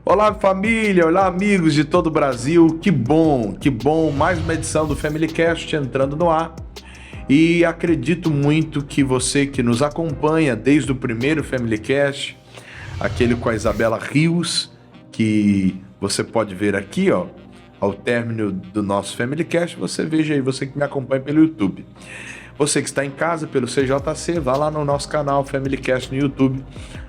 Olá família, olá amigos de todo o Brasil, que bom, mais uma edição do Family Cast entrando no ar. E acredito muito que você que nos acompanha desde o primeiro Family Cast, aquele com a Isabela Rios, que você pode ver aqui, ó, ao término do nosso Family Cast, você veja aí, você que me acompanha pelo YouTube. Você que está em casa pelo CJC, vá lá no nosso canal Family Cast no YouTube,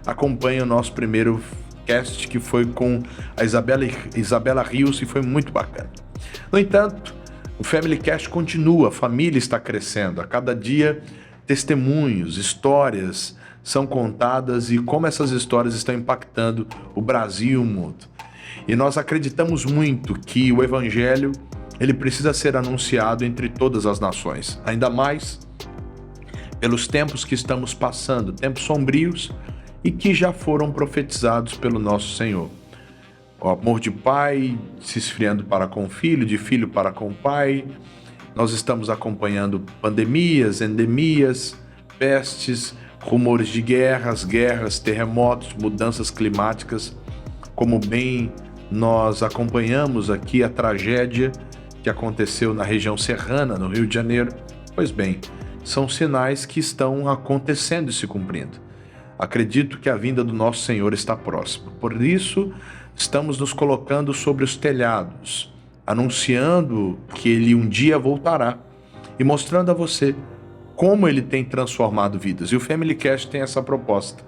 acompanhe o nosso primeiro cast que foi com a Isabela Rios e foi muito bacana. No entanto, o Family Cast continua, a família está crescendo, a cada dia testemunhos, histórias são contadas e como essas histórias estão impactando o Brasil e o mundo. E nós acreditamos muito que o Evangelho ele precisa ser anunciado entre todas as nações, ainda mais pelos tempos que estamos passando, tempos sombrios e que já foram profetizados pelo nosso Senhor. O amor de pai se esfriando para com o filho, de filho para com o pai. Nós estamos acompanhando pandemias, endemias, pestes, rumores de guerras, terremotos, mudanças climáticas. Como bem nós acompanhamos aqui a tragédia que aconteceu na região serrana, no Rio de Janeiro. Pois bem, são sinais que estão acontecendo e se cumprindo. Acredito que a vinda do nosso Senhor está próxima. Por isso, estamos nos colocando sobre os telhados, anunciando que Ele um dia voltará e mostrando a você como Ele tem transformado vidas. E o Family Cast tem essa proposta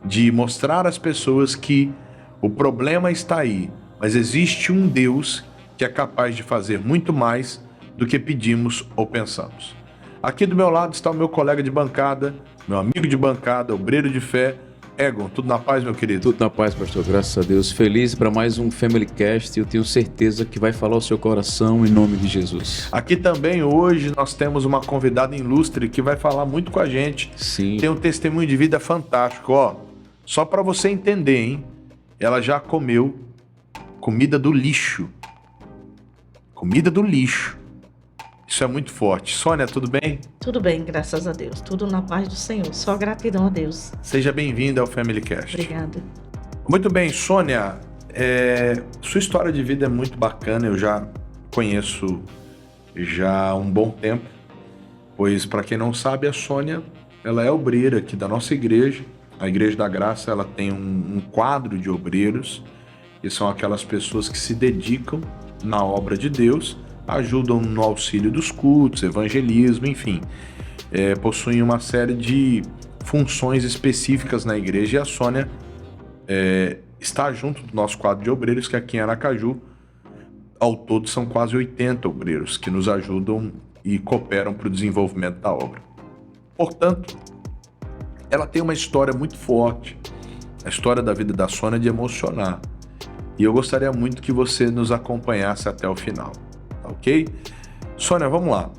de mostrar às pessoas que o problema está aí, mas existe um Deus que é capaz de fazer muito mais do que pedimos ou pensamos. Aqui do meu lado está o meu colega de bancada, meu amigo de bancada, obreiro de fé, Egon. Tudo na paz, meu querido? Tudo na paz, pastor, graças a Deus. Feliz para mais um Family Cast e eu tenho certeza que vai falar o seu coração em nome de Jesus. Aqui também hoje nós temos uma convidada ilustre que vai falar muito com a gente. Sim. Tem um testemunho de vida fantástico, ó. Só para você entender, hein? Ela já comeu comida do lixo. Comida do lixo. Isso é muito forte. Sônia, tudo bem? Tudo bem, graças a Deus. Tudo na paz do Senhor. Só gratidão a Deus. Seja bem-vinda ao Family Cast. Obrigada. Muito bem, Sônia. Sua história de vida é muito bacana. Eu já conheço já há um bom tempo. Pois, para quem não sabe, a Sônia ela é obreira aqui da nossa igreja. A Igreja da Graça ela tem um quadro de obreiros. E são aquelas pessoas que se dedicam na obra de Deus, ajudam no auxílio dos cultos, evangelismo, enfim. Possuem uma série de funções específicas na igreja e a Sônia está junto do nosso quadro de obreiros, que aqui em Aracaju, ao todo são quase 80 obreiros que nos ajudam e cooperam para o desenvolvimento da obra. Portanto, ela tem uma história muito forte, a história da vida da Sônia é de emocionar. E eu gostaria muito que você nos acompanhasse até o final. Ok? Sônia, vamos lá.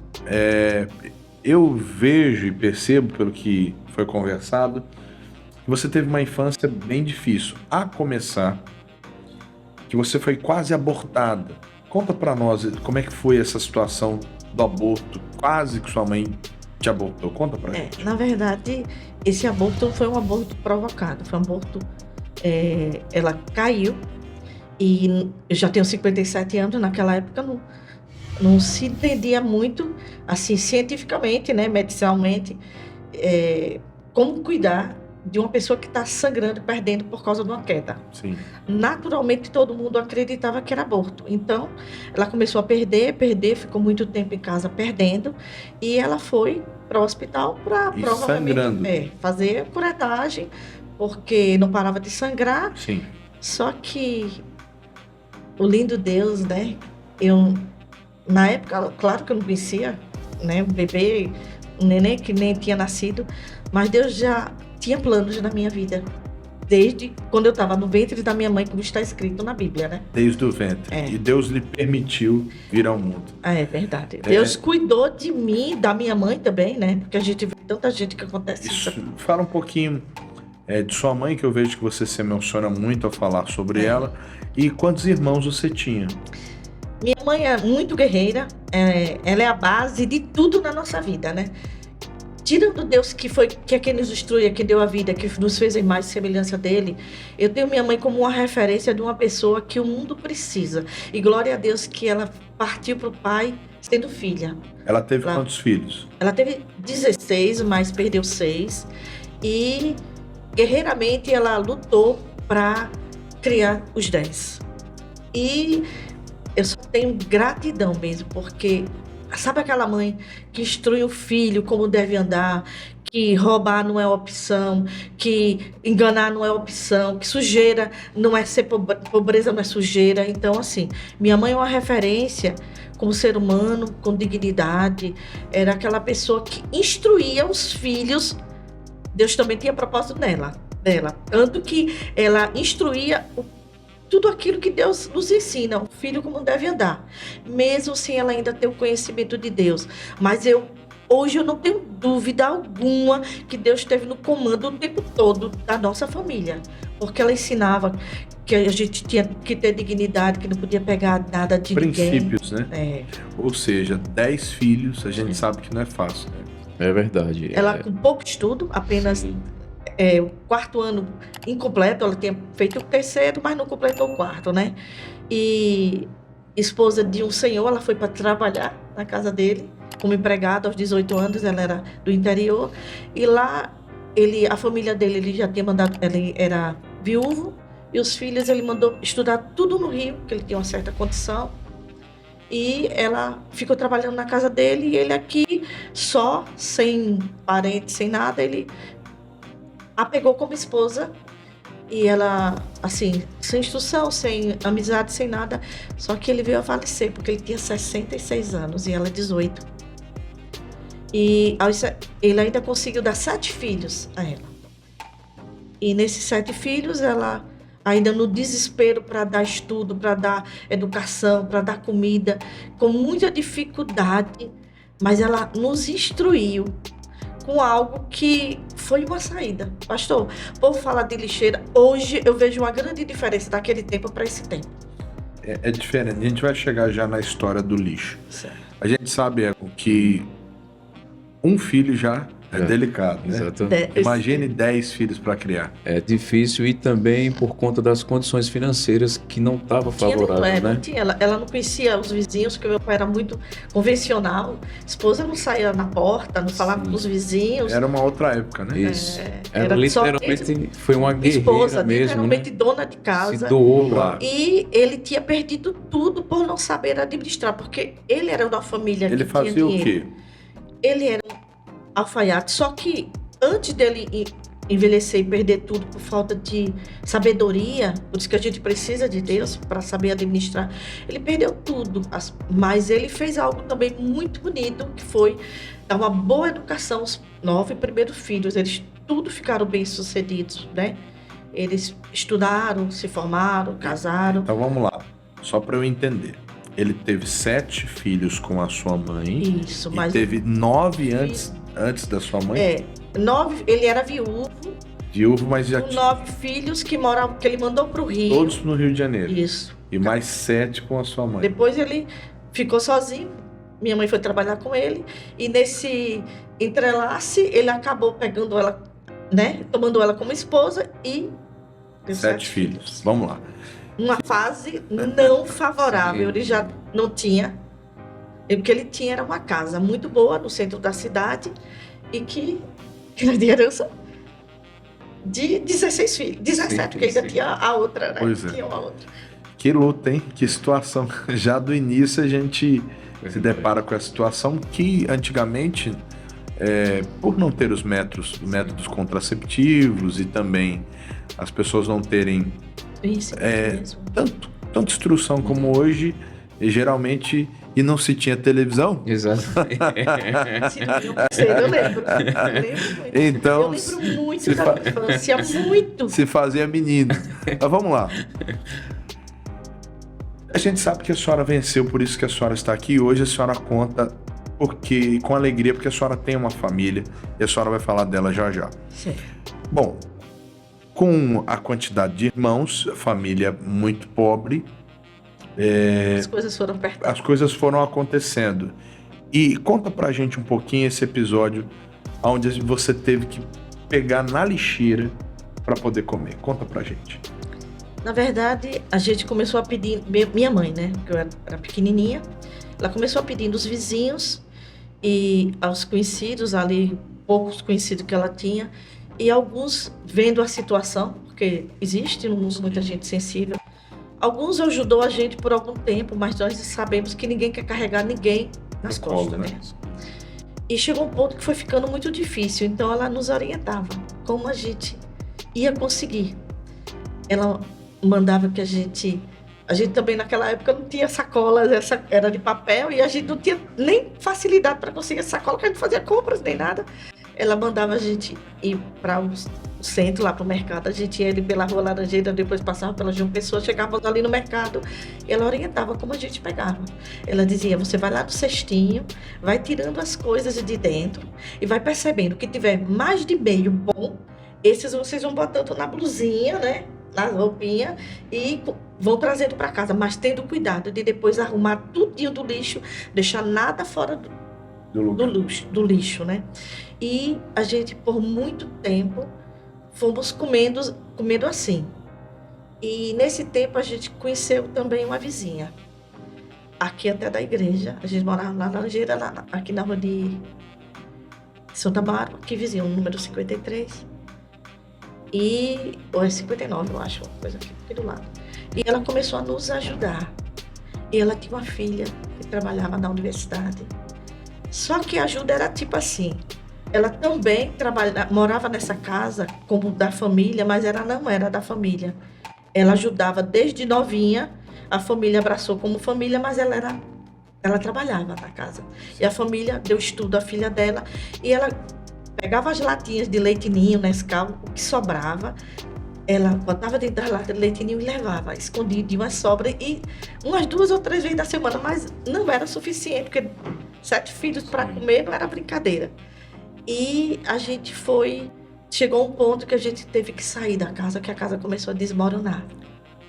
Eu vejo e percebo, pelo que foi conversado, que você teve uma infância bem difícil. A começar, que você foi quase abortada. Conta pra nós como é que foi essa situação do aborto. Quase que sua mãe te abortou. Conta pra gente. Na verdade, esse aborto foi um aborto provocado. Foi um aborto... ela caiu e eu já tenho 57 anos. Naquela época, não se entendia muito, assim, cientificamente, né, medicinalmente, como cuidar de uma pessoa que está sangrando, perdendo por causa de uma queda. Sim. Naturalmente, todo mundo acreditava que era aborto. Então, ela começou a perder, ficou muito tempo em casa perdendo, e ela foi para o hospital para provavelmente fazer curetagem, porque não parava de sangrar. Sim. Só que o lindo Deus, né, na época, claro que eu não conhecia, né, um bebê, um neném que nem tinha nascido, mas Deus já tinha planos na minha vida, desde quando eu estava no ventre da minha mãe, como está escrito na Bíblia, né? Desde o ventre. E Deus lhe permitiu vir ao mundo. É verdade. Deus cuidou de mim, da minha mãe também, né? Porque a gente vê tanta gente que acontece isso. Fala um pouquinho de sua mãe, que eu vejo que você se emociona muito ao falar sobre ela. E quantos irmãos você tinha? Minha mãe é muito guerreira, ela é a base de tudo na nossa vida, né? tirando Deus que é quem nos instrui, que deu a vida, que nos fez a imagem e semelhança dele, eu tenho minha mãe como uma referência de uma pessoa que o mundo precisa. E glória a Deus que ela partiu para o pai sendo filha. Ela teve quantos filhos? Ela teve 16, mas perdeu 6. E guerreiramente ela lutou para criar os 10. E eu só tenho gratidão mesmo, porque sabe aquela mãe que instrui o filho como deve andar, que roubar não é opção, que enganar não é opção, que sujeira não é ser pobreza, não é sujeira. Então, assim, minha mãe é uma referência como ser humano, com dignidade. Era aquela pessoa que instruía os filhos. Deus também tinha propósito dela. Tanto que ela instruía tudo aquilo que Deus nos ensina, o filho como deve andar, mesmo sem ela ainda ter o conhecimento de Deus. Mas hoje eu não tenho dúvida alguma que Deus esteve no comando o tempo todo da nossa família, porque ela ensinava que a gente tinha que ter dignidade, que não podia pegar nada de princípios, ninguém. né? Ou seja, 10 filhos, a gente sabe que não é fácil, né? É verdade. Ela com pouco estudo, apenas o 4º ano incompleto, ela tinha feito o 3º, mas não completou o 4º, né? E esposa de um senhor, ela foi para trabalhar na casa dele, como empregada aos 18 anos, ela era do interior, e lá a família dele, ele já tinha mandado, ele era viúvo, e os filhos ele mandou estudar tudo no Rio, porque ele tinha uma certa condição, e ela ficou trabalhando na casa dele, e ele aqui, só, sem parente, sem nada, ele a pegou como esposa, e ela, assim, sem instrução, sem amizade, sem nada, só que ele veio a falecer, porque ele tinha 66 anos, e ela 18. E ele ainda conseguiu dar 7 filhos a ela. E nesses 7 filhos, ela ainda no desespero para dar estudo, para dar educação, para dar comida, com muita dificuldade, mas ela nos instruiu com algo que foi uma saída. Pastor, o povo fala de lixeira, hoje eu vejo uma grande diferença daquele tempo para esse tempo. É diferente, a gente vai chegar já na história do lixo. Certo. A gente sabe que um filho já é delicado, né? Exato. Imagine 10 filhos para criar. É difícil, e também por conta das condições financeiras que não estavam favoráveis, né? Não tinha. Ela não conhecia os vizinhos, porque meu pai era muito convencional. A esposa não saía na porta, não falava com os vizinhos. Era uma outra época, né? Isso. Era literalmente foi uma guerreira esposa, mesmo, literalmente né? dona de casa. Se doou lá. E ele tinha perdido tudo por não saber administrar, porque ele era da família que Ele tinha fazia o dinheiro. quê? Ele era alfaiate, só que antes dele envelhecer e perder tudo por falta de sabedoria, por isso que a gente precisa de Deus para saber administrar, ele perdeu tudo, mas ele fez algo também muito bonito, que foi dar uma boa educação aos 9 primeiros filhos. Eles tudo ficaram bem-sucedidos, né? Eles estudaram, se formaram, casaram. Então vamos lá, só para eu entender. Ele teve 7 filhos com a sua mãe. Isso, e mas teve 9 antes da sua mãe? 9, ele era viúvo. Viúvo, mas já Com tinha 9 filhos que ele mandou para o Rio. todos no Rio de Janeiro. Isso. E mais 7 com a sua mãe. Depois ele ficou sozinho. Minha mãe foi trabalhar com ele. E nesse entrelace, ele acabou pegando ela, né? Tomando ela como esposa e... 7 filhos. Vamos lá. Uma fase não favorável. Ele já não tinha. O que ele tinha era uma casa muito boa no centro da cidade e que era de herança de 16 filhos. 17, porque ainda tinha a outra, né? Pois é. Tinha uma outra. Que luta, hein? Que situação. Já do início a gente se depara com essa situação que antigamente, por não ter os métodos contraceptivos e também as pessoas não terem Isso mesmo. tanta instrução como hoje, e geralmente, e não se tinha televisão. Exato. Eu lembro muito. Então, eu lembro muito da minha infância, muito. Se fazia menino. Mas vamos lá. A gente sabe que a senhora venceu, por isso que a senhora está aqui. Hoje a senhora conta com alegria, porque a senhora tem uma família e a senhora vai falar dela já já. Sim. Bom, com a quantidade de irmãos, família muito pobre, As coisas foram acontecendo. E conta pra gente um pouquinho esse episódio onde você teve que pegar na lixeira para poder comer? Conta pra gente. Na verdade, a gente começou a pedir, minha mãe, né, porque eu era pequenininha, ela começou a pedir dos vizinhos e aos conhecidos ali, poucos conhecidos que ela tinha, e alguns vendo a situação, porque existe no mundo muita gente sensível. Alguns ajudou a gente por algum tempo, mas nós sabemos que ninguém quer carregar ninguém nas costas, né? E chegou um ponto que foi ficando muito difícil, então ela nos orientava como a gente ia conseguir. Ela mandava que a gente também naquela época não tinha sacolas, era de papel, e a gente não tinha nem facilidade para conseguir sacola, porque a gente fazia compras nem nada. Ela mandava a gente ir para o centro, lá para o mercado. A gente ia ali pela Rua Laranjeira, depois passava pela João Pessoa, chegávamos ali no mercado. E ela orientava como a gente pegava. Ela dizia, você vai lá no cestinho, vai tirando as coisas de dentro e vai percebendo que tiver mais de meio bom, esses vocês vão botando na blusinha, né? Na roupinha, e vão trazendo para casa, mas tendo cuidado de depois arrumar tudinho do lixo, deixar nada fora do lixo, né? E a gente, por muito tempo, fomos comendo assim. E nesse tempo a gente conheceu também uma vizinha, aqui até da igreja. A gente morava na Laranjeira, aqui na rua de Santa Bárbara, aqui vizinha, o número 53. Ou é 59, eu acho, uma coisa aqui do lado. E ela começou a nos ajudar. E ela tinha uma filha que trabalhava na universidade. Só que a ajuda era tipo assim, ela também morava nessa casa como da família, mas ela não era da família. Ela ajudava desde novinha, a família abraçou como família, mas ela trabalhava na casa. E a família deu estudo à filha dela, e ela pegava as latinhas de leite ninho, Nescau, o que sobrava, ela botava dentro das latas de leite ninho e levava, escondido, uma sobra, e umas 2 ou 3 vezes da semana, mas não era suficiente, porque 7 filhos para comer não era brincadeira. E a gente chegou a um ponto que a gente teve que sair da casa, que a casa começou a desmoronar.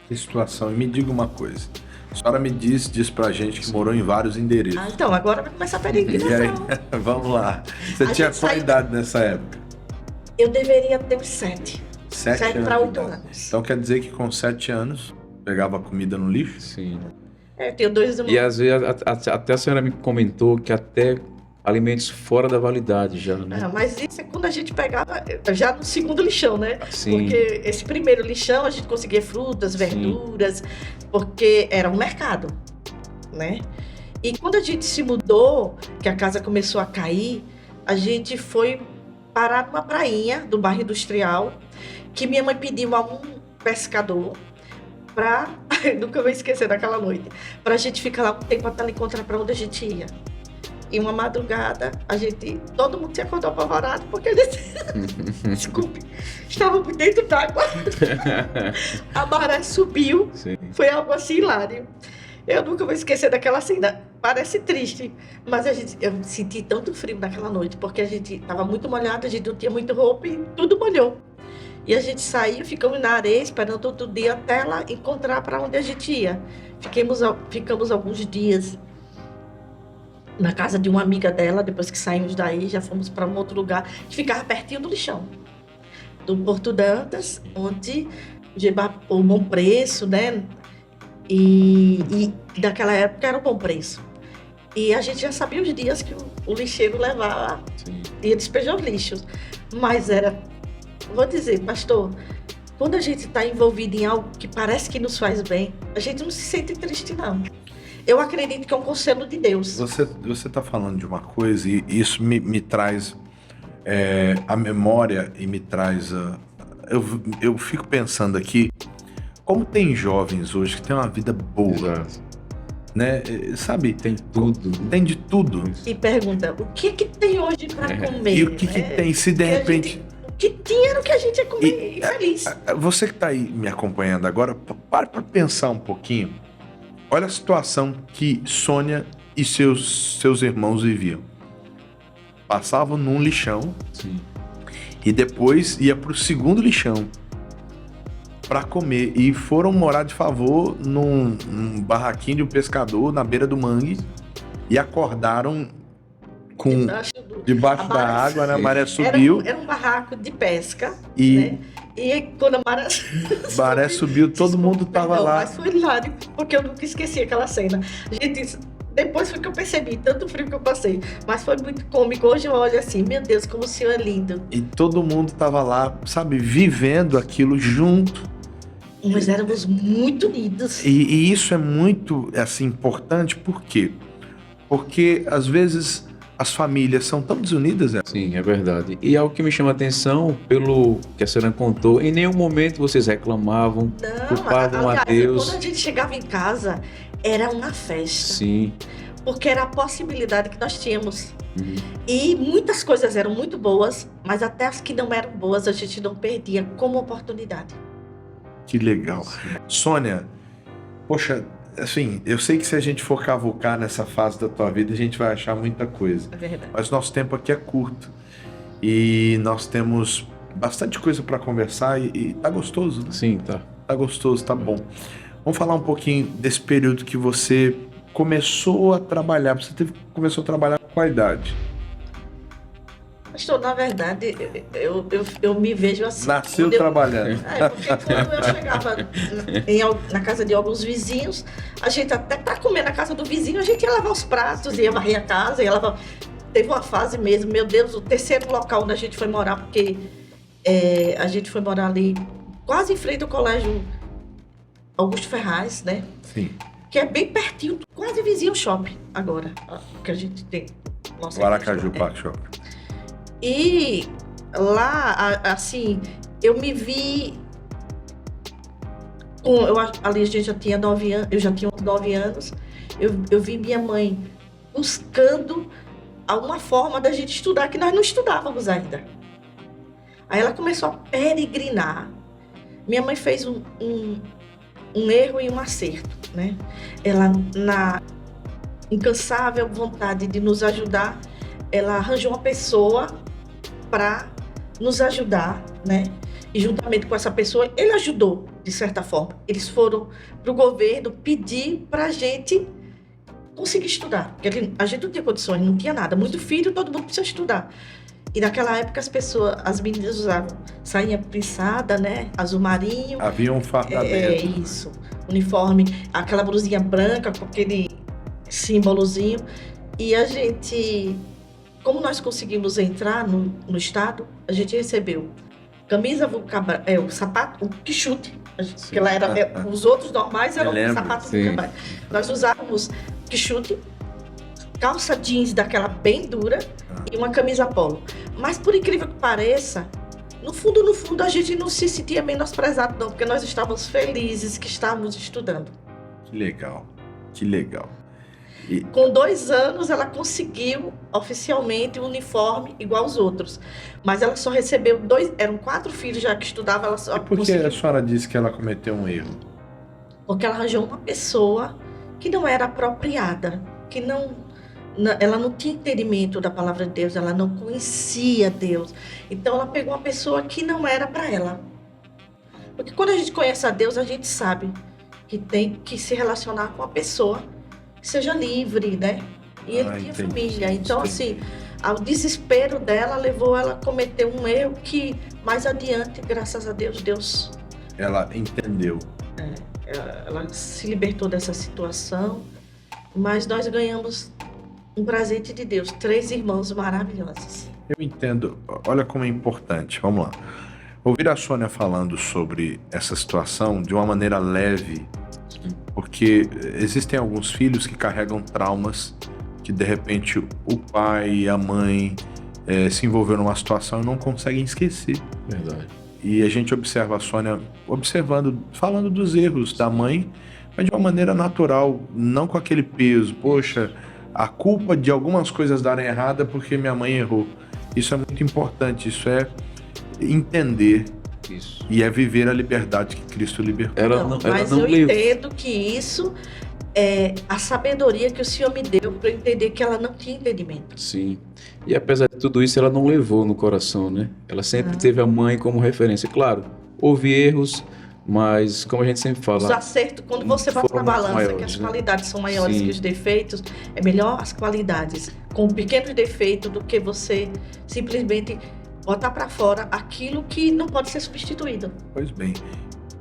Que situação. E me diga uma coisa. A senhora me disse pra gente que morou em vários endereços. Então, agora vai começar a peregrinação. E aí, vamos lá. Você tinha qual idade nessa época? Eu deveria ter uns 7. 7 para 8 anos. Então quer dizer que com 7 anos pegava comida no lixo? Sim. Eu tenho 2 irmãos. E às vezes até a senhora me comentou que até alimentos fora da validade já, né? Mas isso é quando a gente pegava já no segundo lixão, né? Sim. Porque esse primeiro lixão a gente conseguia frutas, verduras, porque era um mercado, né? E quando a gente se mudou, que a casa começou a cair, a gente foi parar numa prainha do bairro Industrial, que minha mãe pediu a um pescador nunca vou esquecer daquela noite, pra gente ficar lá um tempo até ela encontrar pra onde a gente ia. E uma madrugada, todo mundo se acordou apavorado, porque desculpe, estávamos dentro d'água. A maré subiu. Sim. Foi algo assim hilário. Eu nunca vou esquecer daquela cena. Parece triste, mas eu senti tanto frio naquela noite, porque a gente estava muito molhado, a gente não tinha muita roupa e tudo molhou. E a gente saiu, ficamos na areia, esperando todo dia até ela encontrar para onde a gente ia. Ficamos alguns dias na casa de uma amiga dela. Depois que saímos daí, já fomos para um outro lugar, que ficava pertinho do lixão, do Porto Dantas, onde o Bom Preço, né? E naquela época era o Bom Preço. E a gente já sabia os dias que o lixeiro levava, ia despejar os lixos. Mas vou dizer, pastor, quando a gente está envolvido em algo que parece que nos faz bem, a gente não se sente triste, não. Eu acredito que é um conselho de Deus. Você está falando de uma coisa e isso me traz a memória e me traz... eu fico pensando aqui, como tem jovens hoje que têm uma vida boa. Exato. Né? Sabe? Tem tudo. Tem de tudo. E pergunta, o que tem hoje para comer? E o que tem? Se de repente... O que tinha era o que a gente ia comer feliz. Você que está aí me acompanhando agora, pare para pensar um pouquinho. Olha a situação que Sônia e seus irmãos viviam. Passavam num lixão. Sim. E depois ia para o segundo lixão para comer. E foram morar de favor num barraquinho de um pescador na beira do mangue. E acordaram com debaixo a da maré água, né? A maré Era subiu era um barraco de pesca, e né? E quando a maré maré subiu, todo mundo tava lá. Mas foi hilário, porque eu nunca esqueci aquela cena. Gente, depois foi que eu percebi, tanto frio que eu passei. Mas foi muito cômico. Hoje eu olho assim, meu Deus, como o senhor é lindo. E todo mundo tava lá, sabe, vivendo aquilo junto. Nós éramos muito unidos. E isso é muito, assim, importante, por quê? Porque, às vezes, as famílias são tão desunidas, né? Sim, é verdade. E algo que me chama a atenção, pelo que a senhora contou, em nenhum momento vocês reclamavam, culpavam a Deus. Quando a gente chegava em casa, era uma festa. Sim. Porque era a possibilidade que nós tínhamos. E muitas coisas eram muito boas, mas até as que não eram boas a gente não perdia como oportunidade. Que legal. Sônia, poxa, assim, eu sei que se a gente for cavucar nessa fase da tua vida, a gente vai achar muita coisa. É verdade. Mas nosso tempo aqui é curto. E nós temos bastante coisa para conversar e tá gostoso, né? Sim, tá. Tá gostoso, tá bom. Vamos falar um pouquinho desse período que você começou a trabalhar. Você começou a trabalhar com qual idade? Pastor, na verdade, eu me vejo assim. Nasceu trabalhando. Porque quando eu chegava na casa de alguns vizinhos, a gente até para comer na casa do vizinho, a gente ia lavar os pratos, ia varrer a casa, ia lavar. Teve uma fase mesmo, meu Deus, o terceiro local onde a gente foi morar, porque a gente foi morar ali, quase em frente ao colégio Augusto Ferraz, né? Sim. Que é bem pertinho, quase vizinho ao shopping agora, que a gente tem. Nossa, o Aracaju Park Shopping. E lá, assim, eu me vi. Ali a gente já tinha 9 anos, eu já tinha uns 9 anos. Eu vi minha mãe buscando alguma forma da gente estudar, que nós não estudávamos ainda. Aí ela começou a peregrinar. Minha mãe fez um erro e um acerto, né? Ela, na incansável vontade de nos ajudar, ela arranjou uma pessoa para nos ajudar, né? E juntamente com essa pessoa, ele ajudou, de certa forma. Eles foram para o governo pedir para a gente conseguir estudar. Porque a gente não tinha condições, não tinha nada. Muito filho, todo mundo precisa estudar. E naquela época as meninas usavam sainha plissada, né? Azul marinho. Havia um fardamento. Isso. Uniforme, aquela blusinha branca com aquele símbolozinho. E a gente, como nós conseguimos entrar no estado, a gente recebeu camisa, o sapato, o quichute. Que lá era, os outros normais eram sapatos do cabra. Nós usávamos quichute, calça jeans daquela bem dura e uma camisa polo. Mas por incrível que pareça, no fundo a gente não se sentia menosprezado não, porque nós estávamos felizes que estávamos estudando. Que legal, que legal. E com 2 anos ela conseguiu oficialmente um uniforme igual aos outros, mas ela só recebeu 2, eram 4 filhos já que estudavam, ela só E por que a senhora disse que ela cometeu um erro? Porque ela arranjou uma pessoa que não era apropriada, que ela não tinha entendimento da palavra de Deus, ela não conhecia Deus. Então ela pegou uma pessoa que não era para ela. Porque quando a gente conhece a Deus, a gente sabe que tem que se relacionar com uma pessoa que seja livre, né? E ele tinha família. Então, assim, o desespero dela levou ela a cometer um erro que mais adiante, graças a Deus, Deus... Ela entendeu. Ela se libertou dessa situação, mas nós ganhamos um presente de Deus, 3 irmãos maravilhosos. Eu entendo, olha como é importante, vamos lá. Ouvir a Sônia falando sobre essa situação de uma maneira leve, porque existem alguns filhos que carregam traumas, que de repente o pai e a mãe se envolveram numa situação e não conseguem esquecer. Verdade. E a gente observa a Sônia falando dos erros da mãe, mas de uma maneira natural, não com aquele peso. Poxa, a culpa de algumas coisas darem errada porque minha mãe errou. Isso é muito importante, isso é entender. Isso. E é viver a liberdade que Cristo libertou. Mas eu entendo que isso é a sabedoria que o Senhor me deu para eu entender que ela não tinha entendimento. Sim. E apesar de tudo isso, ela não levou no coração, né? Ela sempre teve a mãe como referência. Claro, houve erros, Mas, como a gente sempre Os fala, acertos, quando você vai foram para a muito balança, que maiores, as né? qualidades são maiores Sim. que os defeitos, é melhor as qualidades com pequenos defeitos do que você simplesmente botar para fora aquilo que não pode ser substituído. Pois bem.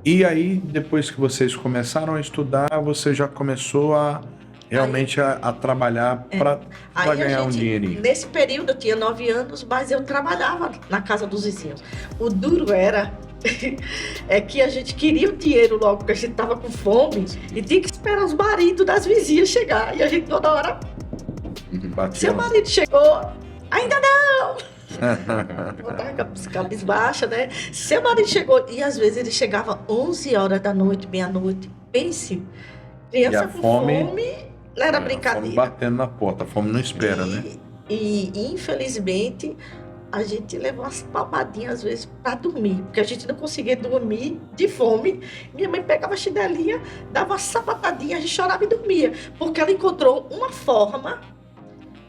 E aí, depois que vocês começaram a estudar, você já começou a realmente a trabalhar para Aí a ganhar um gente, dinheirinho. nesse período, eu tinha 9 anos, mas eu trabalhava na casa dos vizinhos. O duro era é que a gente queria o dinheiro logo, porque a gente tava com fome e tinha que esperar os maridos das vizinhas chegar. E a gente toda hora, Batia seu uma- marido chegou, ainda não! Botava cabisbaixa, né? Seu marido chegou, e às vezes ele chegava 11 horas da noite, meia-noite. Pense, E criança a com fome- fome não era A fome brincadeira. batendo na porta, a fome não espera, né? E infelizmente a gente levou umas palmadinhas às vezes para dormir, porque a gente não conseguia dormir de fome. Minha mãe pegava a chinelinha, dava uma sapatadinha, a gente chorava e dormia, porque ela encontrou uma forma,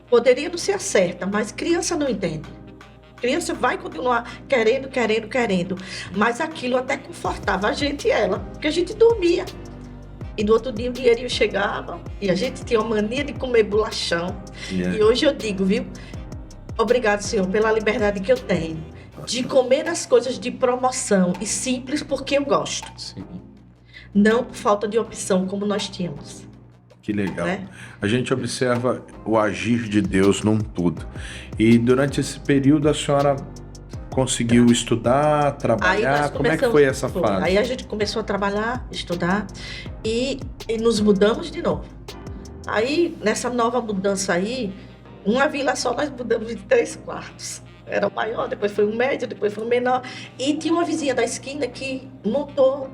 poderia não ser a certa, mas criança não entende. Criança vai continuar querendo, mas aquilo até confortava a gente e ela, porque a gente dormia. E no outro dia o dinheirinho chegava e a gente tinha uma mania de comer bolachão. E hoje eu digo, viu? Obrigado, Senhor, pela liberdade que eu tenho de comer as coisas de promoção e simples porque eu gosto. sim. Não por falta de opção como nós tínhamos, Que legal. né? A gente observa o agir de Deus num tudo. E durante esse período a senhora conseguiu estudar, trabalhar? Como é que foi essa fase? Aí a gente começou a trabalhar, estudar e nos mudamos de novo. Aí, nessa nova mudança aí, uma vila só nós mudamos de 3 quartos. Era o maior, depois foi um médio, depois foi um menor. E tinha uma vizinha da esquina que montou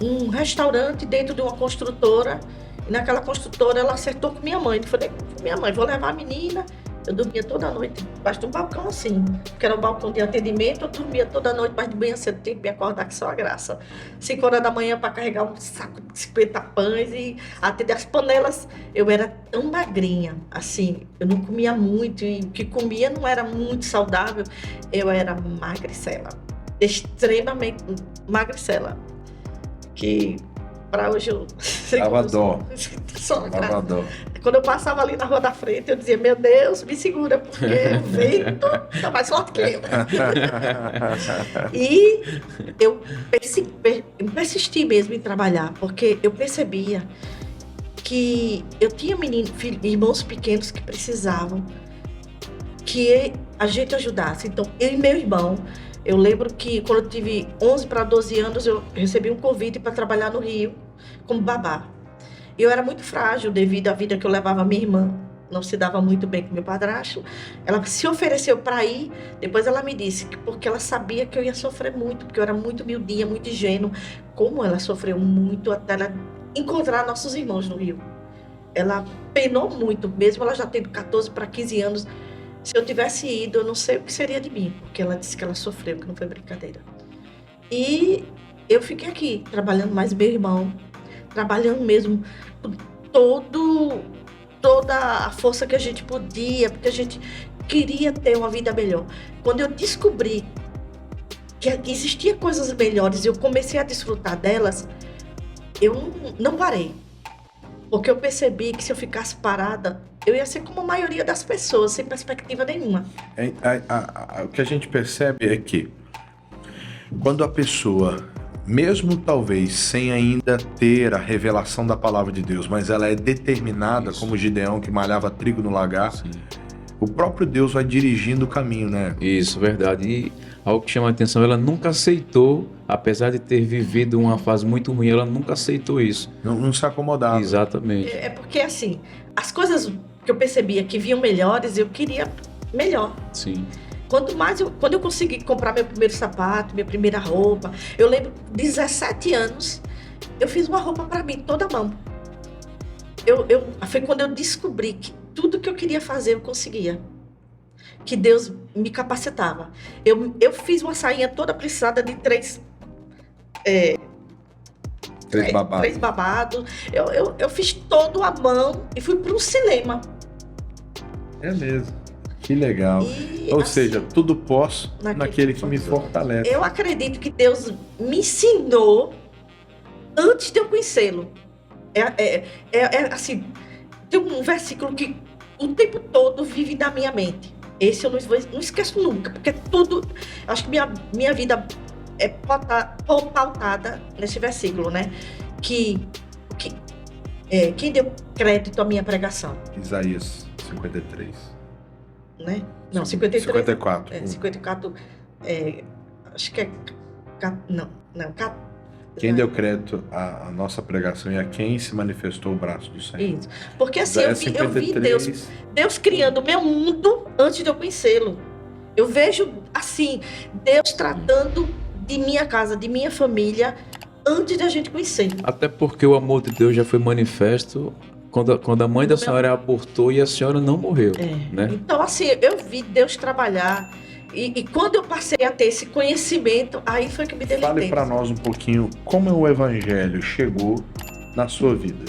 um restaurante dentro de uma construtora. E naquela construtora ela acertou com minha mãe. Eu falei com minha mãe, vou levar a menina. Eu dormia toda noite debaixo de um balcão assim, porque era um balcão de atendimento. Eu dormia toda noite, mas de manhã cedo tinha que me acordar, que só a graça. 5 horas da manhã para carregar um saco de 50 pães e atender as panelas. Eu era tão magrinha, assim, eu não comia muito e o que comia não era muito saudável. Eu era magricela, extremamente magricela. Que para hoje eu Dava dó. Só a graça. Dava dó. Quando eu passava ali na rua da frente, eu dizia, meu Deus, me segura, porque o vento tá mais forte que eu. E eu persisti mesmo em trabalhar, porque eu percebia que eu tinha irmãos pequenos que precisavam que a gente ajudasse. Então, eu e meu irmão, eu lembro que quando eu tive 11 para 12 anos, eu recebi um convite para trabalhar no Rio como babá. Eu era muito frágil devido à vida que eu levava. Minha irmã não se dava muito bem com meu padrasto. Ela se ofereceu para ir. Depois ela me disse que porque ela sabia que eu ia sofrer muito, porque eu era muito miudinha, muito ingênua. Como ela sofreu muito até ela encontrar nossos irmãos no Rio. Ela penou muito, mesmo ela já tendo 14 para 15 anos. Se eu tivesse ido, eu não sei o que seria de mim, porque ela disse que ela sofreu, que não foi brincadeira. E eu fiquei aqui, trabalhando mais meu irmão, trabalhando mesmo toda a força que a gente podia, porque a gente queria ter uma vida melhor. Quando eu descobri que existia coisas melhores e eu comecei a desfrutar delas, eu não parei. Porque eu percebi que se eu ficasse parada, eu ia ser como a maioria das pessoas, sem perspectiva nenhuma. O que a gente percebe é que quando a pessoa, mesmo talvez sem ainda ter a revelação da palavra de Deus, mas ela é determinada, Isso. como Gideão que malhava trigo no lagar, Sim. o próprio Deus vai dirigindo o caminho, né? Isso, verdade. E algo que chama a atenção, ela nunca aceitou, apesar de ter vivido uma fase muito ruim, ela nunca aceitou isso. Não se acomodava. Exatamente. É porque, assim, as coisas que eu percebia que vinham melhores, eu queria melhor. Sim. Quando eu consegui comprar meu primeiro sapato, minha primeira roupa, eu lembro, 17 anos, eu fiz uma roupa para mim, toda à mão. Foi quando eu descobri que tudo que eu queria fazer, eu conseguia. Que Deus me capacitava. Eu fiz uma sainha toda precisada de 3 babados. 3 babados. Eu fiz todo à mão e fui para um cinema. É mesmo. Que legal. Ou assim, seja, tudo posso naquele que me fortalece. Eu acredito que Deus me ensinou antes de eu conhecê-lo. Assim, tem um versículo que o tempo todo vive na minha mente. Esse eu não esqueço nunca, porque tudo... Acho que minha vida é pautada nesse versículo, né? Quem deu crédito à minha pregação? Isaías 53. Né? Não, 53. 54. 54. Acho que é... Não. Quem deu crédito à nossa pregação e a quem se manifestou o braço do Senhor. Isso. Porque assim, eu vi Deus criando o meu mundo antes de eu conhecê-lo. Eu vejo, assim, Deus tratando de minha casa, de minha família, antes de a gente conhecer. Até porque o amor de Deus já foi manifesto quando a mãe da senhora abortou e a senhora não morreu. Né? Então, assim, eu vi Deus trabalhar. E quando eu passei a ter esse conhecimento, aí foi que eu me deleitei. Fale para nós um pouquinho como o evangelho chegou na sua vida.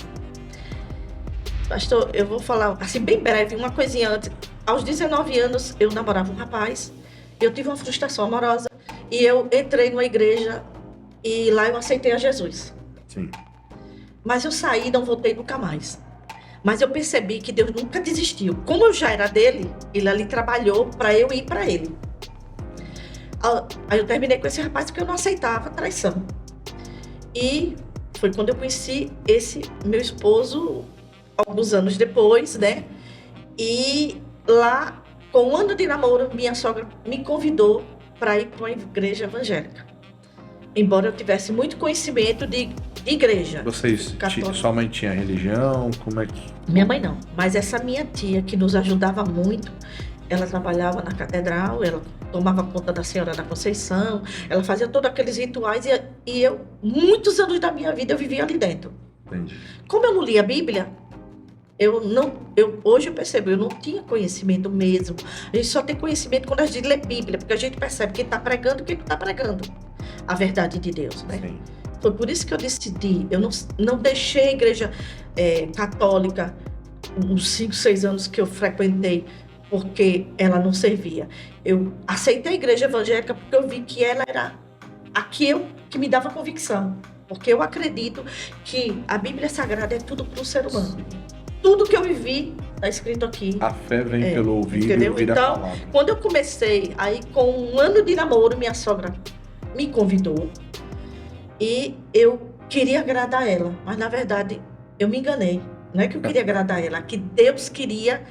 Pastor, eu vou falar, assim, bem breve, uma coisinha antes. Aos 19 anos, eu namorava um rapaz, eu tive uma frustração amorosa, e eu entrei numa igreja, e lá eu aceitei a Jesus. Sim. Mas eu saí e não voltei nunca mais. Mas eu percebi que Deus nunca desistiu. Como eu já era dele, ele ali trabalhou para eu ir para ele. Aí eu terminei com esse rapaz porque eu não aceitava traição. E foi quando eu conheci esse meu esposo, alguns anos depois, né? E lá, com um ano de namoro, minha sogra me convidou para ir para uma igreja evangélica. Embora eu tivesse muito conhecimento de igreja. Sua mãe tinha religião? Como é que... Minha mãe não, mas essa minha tia que nos ajudava muito, ela trabalhava na catedral, ela tomava conta da Senhora da Conceição, ela fazia todos aqueles rituais e eu, muitos anos da minha vida, eu vivia ali dentro. Entendi. Como eu não lia a Bíblia, hoje eu percebo, eu não tinha conhecimento mesmo. A gente só tem conhecimento quando a gente lê Bíblia, porque a gente percebe quem está pregando e quem não está pregando a verdade de Deus, né? Sim. Foi por isso que eu decidi, eu não deixei a igreja católica, uns 5, 6 anos que eu frequentei, porque ela não servia. Eu aceitei a igreja evangélica porque eu vi que ela era aquilo que me dava convicção. Porque eu acredito que a Bíblia Sagrada é tudo para o ser humano. Tudo que eu vivi está escrito aqui. A fé vem pelo ouvir e ouvir então, a palavra. Quando eu comecei, aí com um ano de namoro, minha sogra me convidou. E eu queria agradar ela, mas na verdade eu me enganei. Não é que eu queria agradar ela, é que Deus queria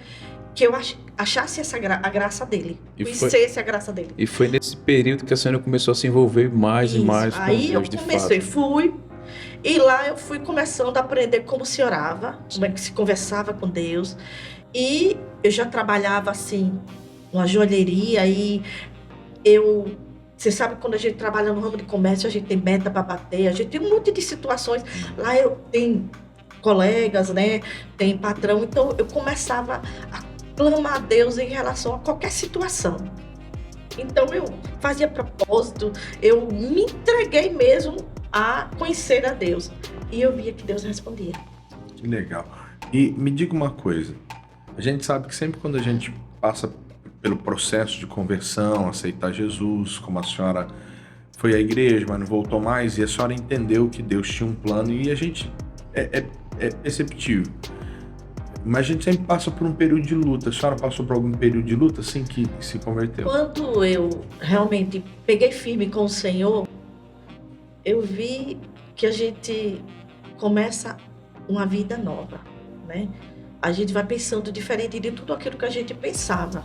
que eu achasse a graça dele, conhecesse a graça dele. E foi nesse período que a senhora começou a se envolver mais e mais com Deus de fato. Aí eu comecei, fui, e lá eu fui começando a aprender como se orava, como é que se conversava com Deus. E eu já trabalhava assim, numa joalheria, e você sabe, quando a gente trabalha no ramo de comércio, a gente tem meta para bater, a gente tem um monte de situações. Lá eu tenho colegas, né? Tem patrão. Então eu começava a clamar a Deus em relação a qualquer situação. Então eu fazia propósito, eu me entreguei mesmo a conhecer a Deus. E eu via que Deus respondia. Que legal. E me diga uma coisa. A gente sabe que sempre quando a gente passa pelo processo de conversão, aceitar Jesus, como a senhora foi à igreja, mas não voltou mais, e a senhora entendeu que Deus tinha um plano, e a gente é perceptível. Mas a gente sempre passa por um período de luta. A senhora passou por algum período de luta assim que se converteu? Quando eu realmente peguei firme com o Senhor, eu vi que a gente começa uma vida nova, né? A gente vai pensando diferente de tudo aquilo que a gente pensava.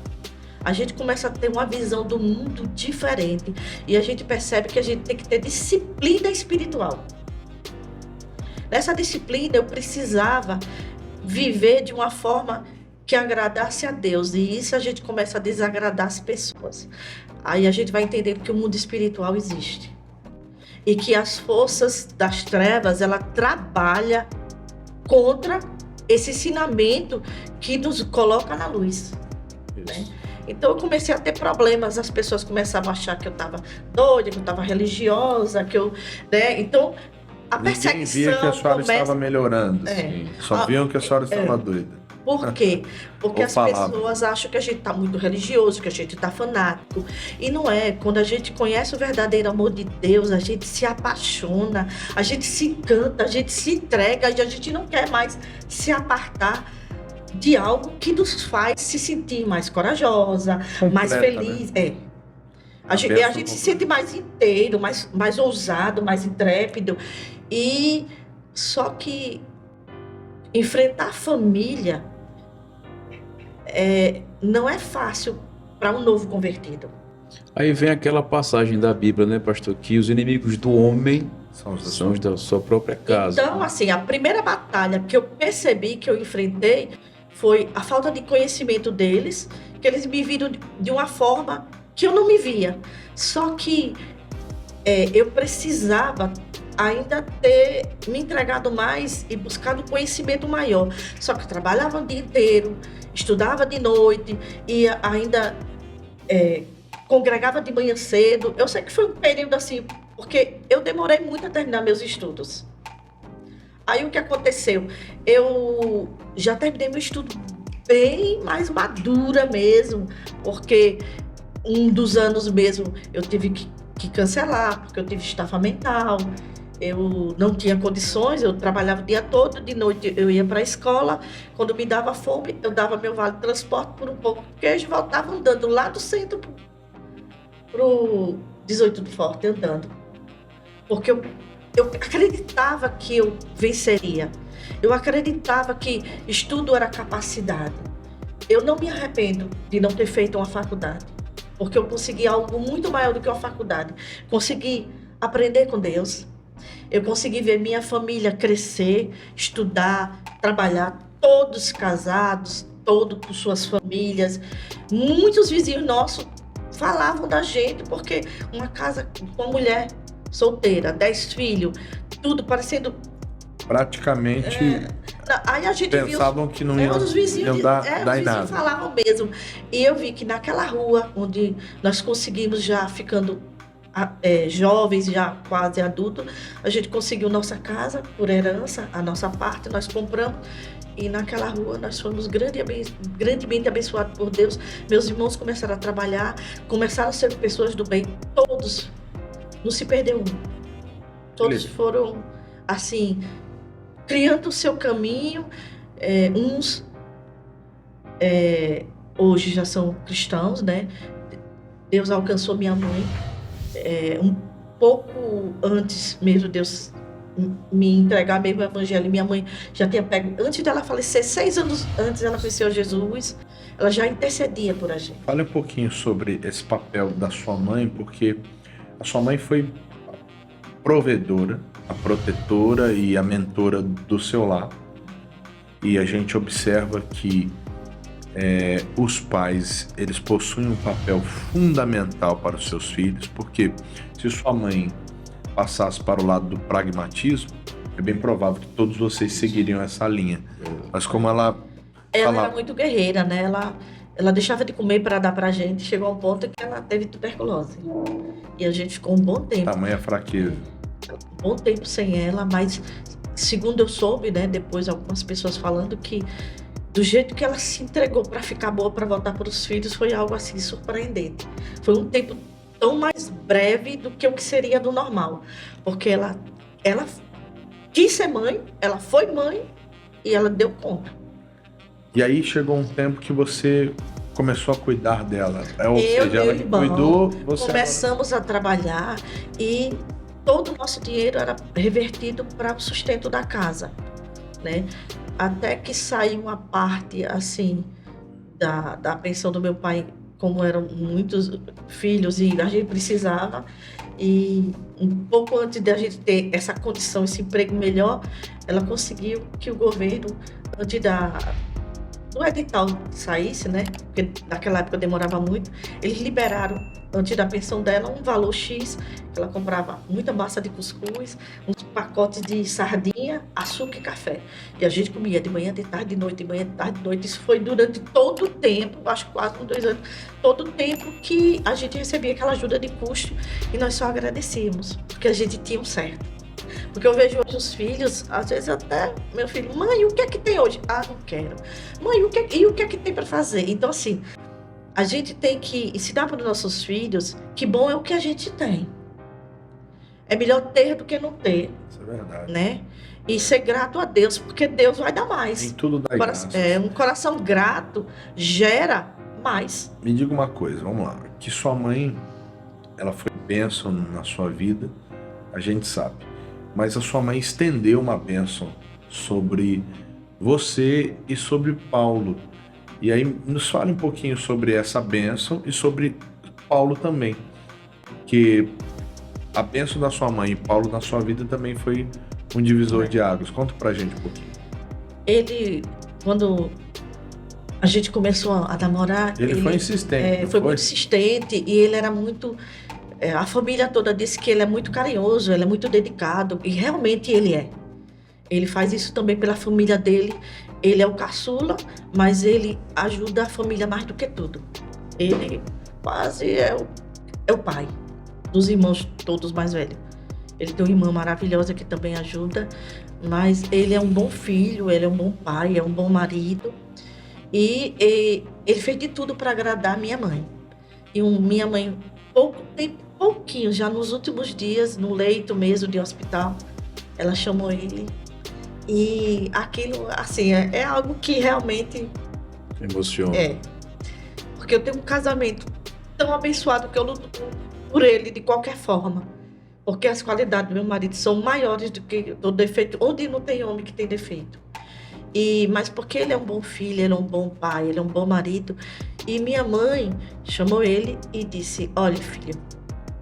A gente começa a ter uma visão do mundo diferente. E a gente percebe que a gente tem que ter disciplina espiritual. Nessa disciplina, eu precisava viver de uma forma que agradasse a Deus. E isso a gente começa a desagradar as pessoas. Aí a gente vai entender que o mundo espiritual existe. E que as forças das trevas, ela trabalha contra esse ensinamento que nos coloca na luz. Né? Então eu comecei a ter problemas, as pessoas começavam a achar que eu estava doida, que eu estava religiosa, que eu... Né? Então a perseguição... Ninguém via que a senhora estava melhorando. Só viam que a senhora estava doida. Por quê? Porque Ou as falava. pessoas acham que a gente está muito religioso, que a gente está fanático. E não é. Quando a gente conhece o verdadeiro amor de Deus, a gente se apaixona, a gente se encanta, a gente se entrega e a gente não quer mais se apartar de algo que nos faz se sentir mais corajosa, mais Completa, feliz. A gente bênção se completa. sente mais inteiro, mais ousado, mais intrépido. E só que enfrentar a família não é fácil para um novo convertido. Aí vem aquela passagem da Bíblia, né, pastor? Que os inimigos do homem São são os da sua própria casa. Então, assim, a primeira batalha que eu percebi, que eu enfrentei, foi a falta de conhecimento deles, que eles me viram de uma forma que eu não me via. Só que eu precisava ainda ter me entregado mais e buscado conhecimento maior. Só que eu trabalhava o dia inteiro, estudava de noite e ainda congregava de manhã cedo. Eu sei que foi um período assim, porque eu demorei muito a terminar meus estudos. Aí o que aconteceu? Eu já terminei meu estudo bem mais madura mesmo, porque um dos anos mesmo eu tive que cancelar, porque eu tive estafa mental, eu não tinha condições, eu trabalhava o dia todo, de noite eu ia para a escola, quando me dava fome, eu dava meu vale de transporte por um pouco de queijo e voltava andando lá do centro pro 18 do Forte, andando. Porque eu acreditava que eu venceria. Eu acreditava que estudo era capacidade. Eu não me arrependo de não ter feito uma faculdade, porque eu consegui algo muito maior do que uma faculdade. Consegui aprender com Deus. Eu consegui ver minha família crescer, estudar, trabalhar, todos casados, todos com suas famílias. Muitos vizinhos nossos falavam da gente, porque uma casa com uma mulher solteira, 10 filhos, tudo parecendo... Praticamente Aí a gente pensavam que não iam, os vizinhos, dar os em vizinhos nada. falavam mesmo. E eu vi que naquela rua, onde nós conseguimos já ficando jovens, já quase adultos, a gente conseguiu nossa casa por herança, a nossa parte, nós compramos. E naquela rua nós fomos grandemente abençoados por Deus. Meus irmãos começaram a trabalhar, começaram a ser pessoas do bem, todos. Não se perdeu um. Todos foram, assim, criando o seu caminho. Uns hoje já são cristãos, né? Deus alcançou minha mãe. Um pouco antes mesmo Deus me entregar mesmo o evangelho, minha mãe já tinha pego, antes dela falecer, 6 anos antes ela conheceu Jesus, ela já intercedia por a gente. Fale um pouquinho sobre esse papel da sua mãe, porque a sua mãe foi a provedora, a protetora e a mentora do seu lar. E a gente observa que os pais, eles possuem um papel fundamental para os seus filhos, porque se sua mãe passasse para o lado do pragmatismo, é bem provável que todos vocês seguiriam essa linha. Mas como ela era muito guerreira, né? Ela deixava de comer para dar pra gente, chegou a um ponto que ela teve tuberculose. E a gente ficou um bom tempo. Tamanha fraqueza. Um bom tempo sem ela, mas segundo eu soube, né, depois algumas pessoas falando que do jeito que ela se entregou para ficar boa, para voltar para os filhos, foi algo assim surpreendente. Foi um tempo tão mais breve do que o que seria do normal, porque ela quis ser mãe, ela foi mãe e ela deu conta. E aí chegou um tempo que você começou a cuidar dela. Ou Eu seja, e ela meu que irmão cuidou, você começamos a trabalhar e todo o nosso dinheiro era revertido para o sustento da casa, né? Até que saiu uma parte, assim, da pensão do meu pai, como eram muitos filhos e a gente precisava. E um pouco antes de a gente ter essa condição, esse emprego melhor, ela conseguiu que o governo, antes do edital saísse, né? Porque naquela época demorava muito, eles liberaram, antes da pensão dela, um valor X. Ela comprava muita massa de cuscuz, uns pacotes de sardinha, açúcar e café. E a gente comia de manhã, de tarde, de noite, de manhã, de tarde, de noite. Isso foi durante todo o tempo, acho que quase 2 anos, todo o tempo que a gente recebia aquela ajuda de custo. E nós só agradecíamos, porque a gente tinha um certo. Porque eu vejo hoje os filhos, às vezes até meu filho, mãe, o que é que tem hoje? Ah, não quero. Mãe, o que é que tem para fazer? Então, assim, a gente tem que ensinar para os nossos filhos que bom é o que a gente tem. É melhor ter do que não ter. Isso é verdade. Né? E ser grato a Deus, porque Deus vai dar mais. Em tudo dá graças. Um coração grato gera mais. Me diga uma coisa, vamos lá. Que sua mãe, ela foi bênção na sua vida, a gente sabe. Mas a sua mãe estendeu uma bênção sobre você e sobre Paulo. E aí nos fale um pouquinho sobre essa bênção e sobre Paulo também. Que a bênção da sua mãe e Paulo na sua vida também foi um divisor de águas. Conta pra gente um pouquinho. Ele, quando a gente começou a namorar... Ele foi insistente. Foi muito insistente e ele era muito... a família toda disse que ele é muito carinhoso, ele é muito dedicado e realmente ele é. Ele faz isso também pela família dele. Ele é o caçula, mas ele ajuda a família mais do que tudo. Ele quase é o pai dos irmãos todos mais velhos. Ele tem uma irmã maravilhosa que também ajuda, mas ele é um bom filho, ele é um bom pai, é um bom marido. E ele fez de tudo para agradar minha mãe. E minha mãe, pouquinho, já nos últimos dias, no leito mesmo de hospital, ela chamou ele. E aquilo, assim, é algo que realmente... emociona. Porque eu tenho um casamento tão abençoado que eu luto por ele de qualquer forma. Porque as qualidades do meu marido são maiores do que o defeito. Onde não tem homem que tem defeito. Mas porque ele é um bom filho, ele é um bom pai, ele é um bom marido. E minha mãe chamou ele e disse, olha, filho,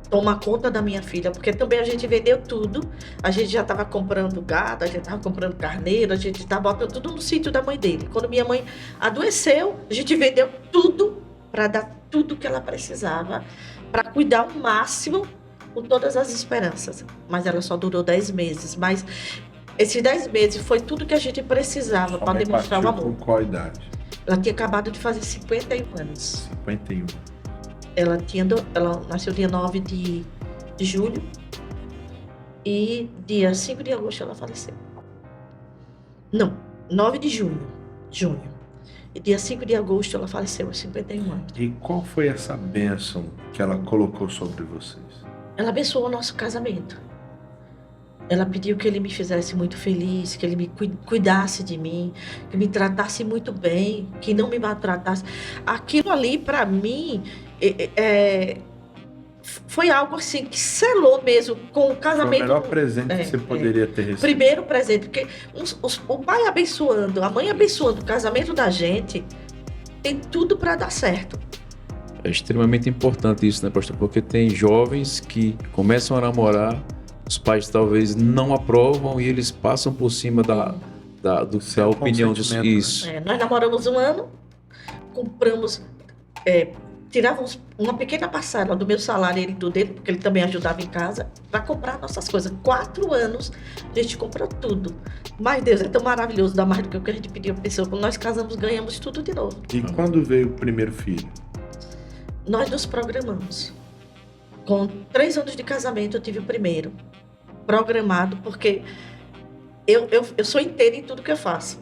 toma conta da minha filha, porque também a gente vendeu tudo. A gente já estava comprando gado, a gente estava comprando carneiro, a gente estava botando tudo no sítio da mãe dele. Quando minha mãe adoeceu, a gente vendeu tudo para dar tudo que ela precisava, para cuidar o máximo com todas as esperanças. Mas ela só durou 10 meses. Mas esses 10 meses foi tudo que a gente precisava para demonstrar o amor. Com qual idade? Ela tinha acabado de fazer 51 anos. 51. Ela nasceu dia 9 de julho e dia 5 de agosto ela faleceu. Não, 9 de junho. E dia 5 de agosto ela faleceu, aos 51 anos. E qual foi essa bênção que ela colocou sobre vocês? Ela abençoou o nosso casamento. Ela pediu que ele me fizesse muito feliz, que ele me cuidasse de mim, que me tratasse muito bem, que não me maltratasse. Aquilo ali, para mim, foi algo assim que selou mesmo com o casamento. Foi o melhor presente que você poderia ter recebido. Primeiro presente, porque o pai abençoando, a mãe abençoando o casamento da gente, tem tudo para dar certo. É extremamente importante isso, né, pastor? Porque tem jovens que começam a namorar, os pais talvez não aprovam e eles passam por cima da opinião dos filhos. Nós namoramos um ano, compramos, tirávamos uma pequena parcela do meu salário e do dele, porque ele também ajudava em casa, para comprar nossas coisas. 4 anos, a gente comprou tudo. Mas Deus é tão maravilhoso, dá mais do que o que a gente pediu a pessoa. Quando nós casamos, ganhamos tudo de novo. E quando veio o primeiro filho? Nós nos programamos. Com 3 anos de casamento, eu tive o primeiro. Programado, porque eu sou inteira em tudo que eu faço.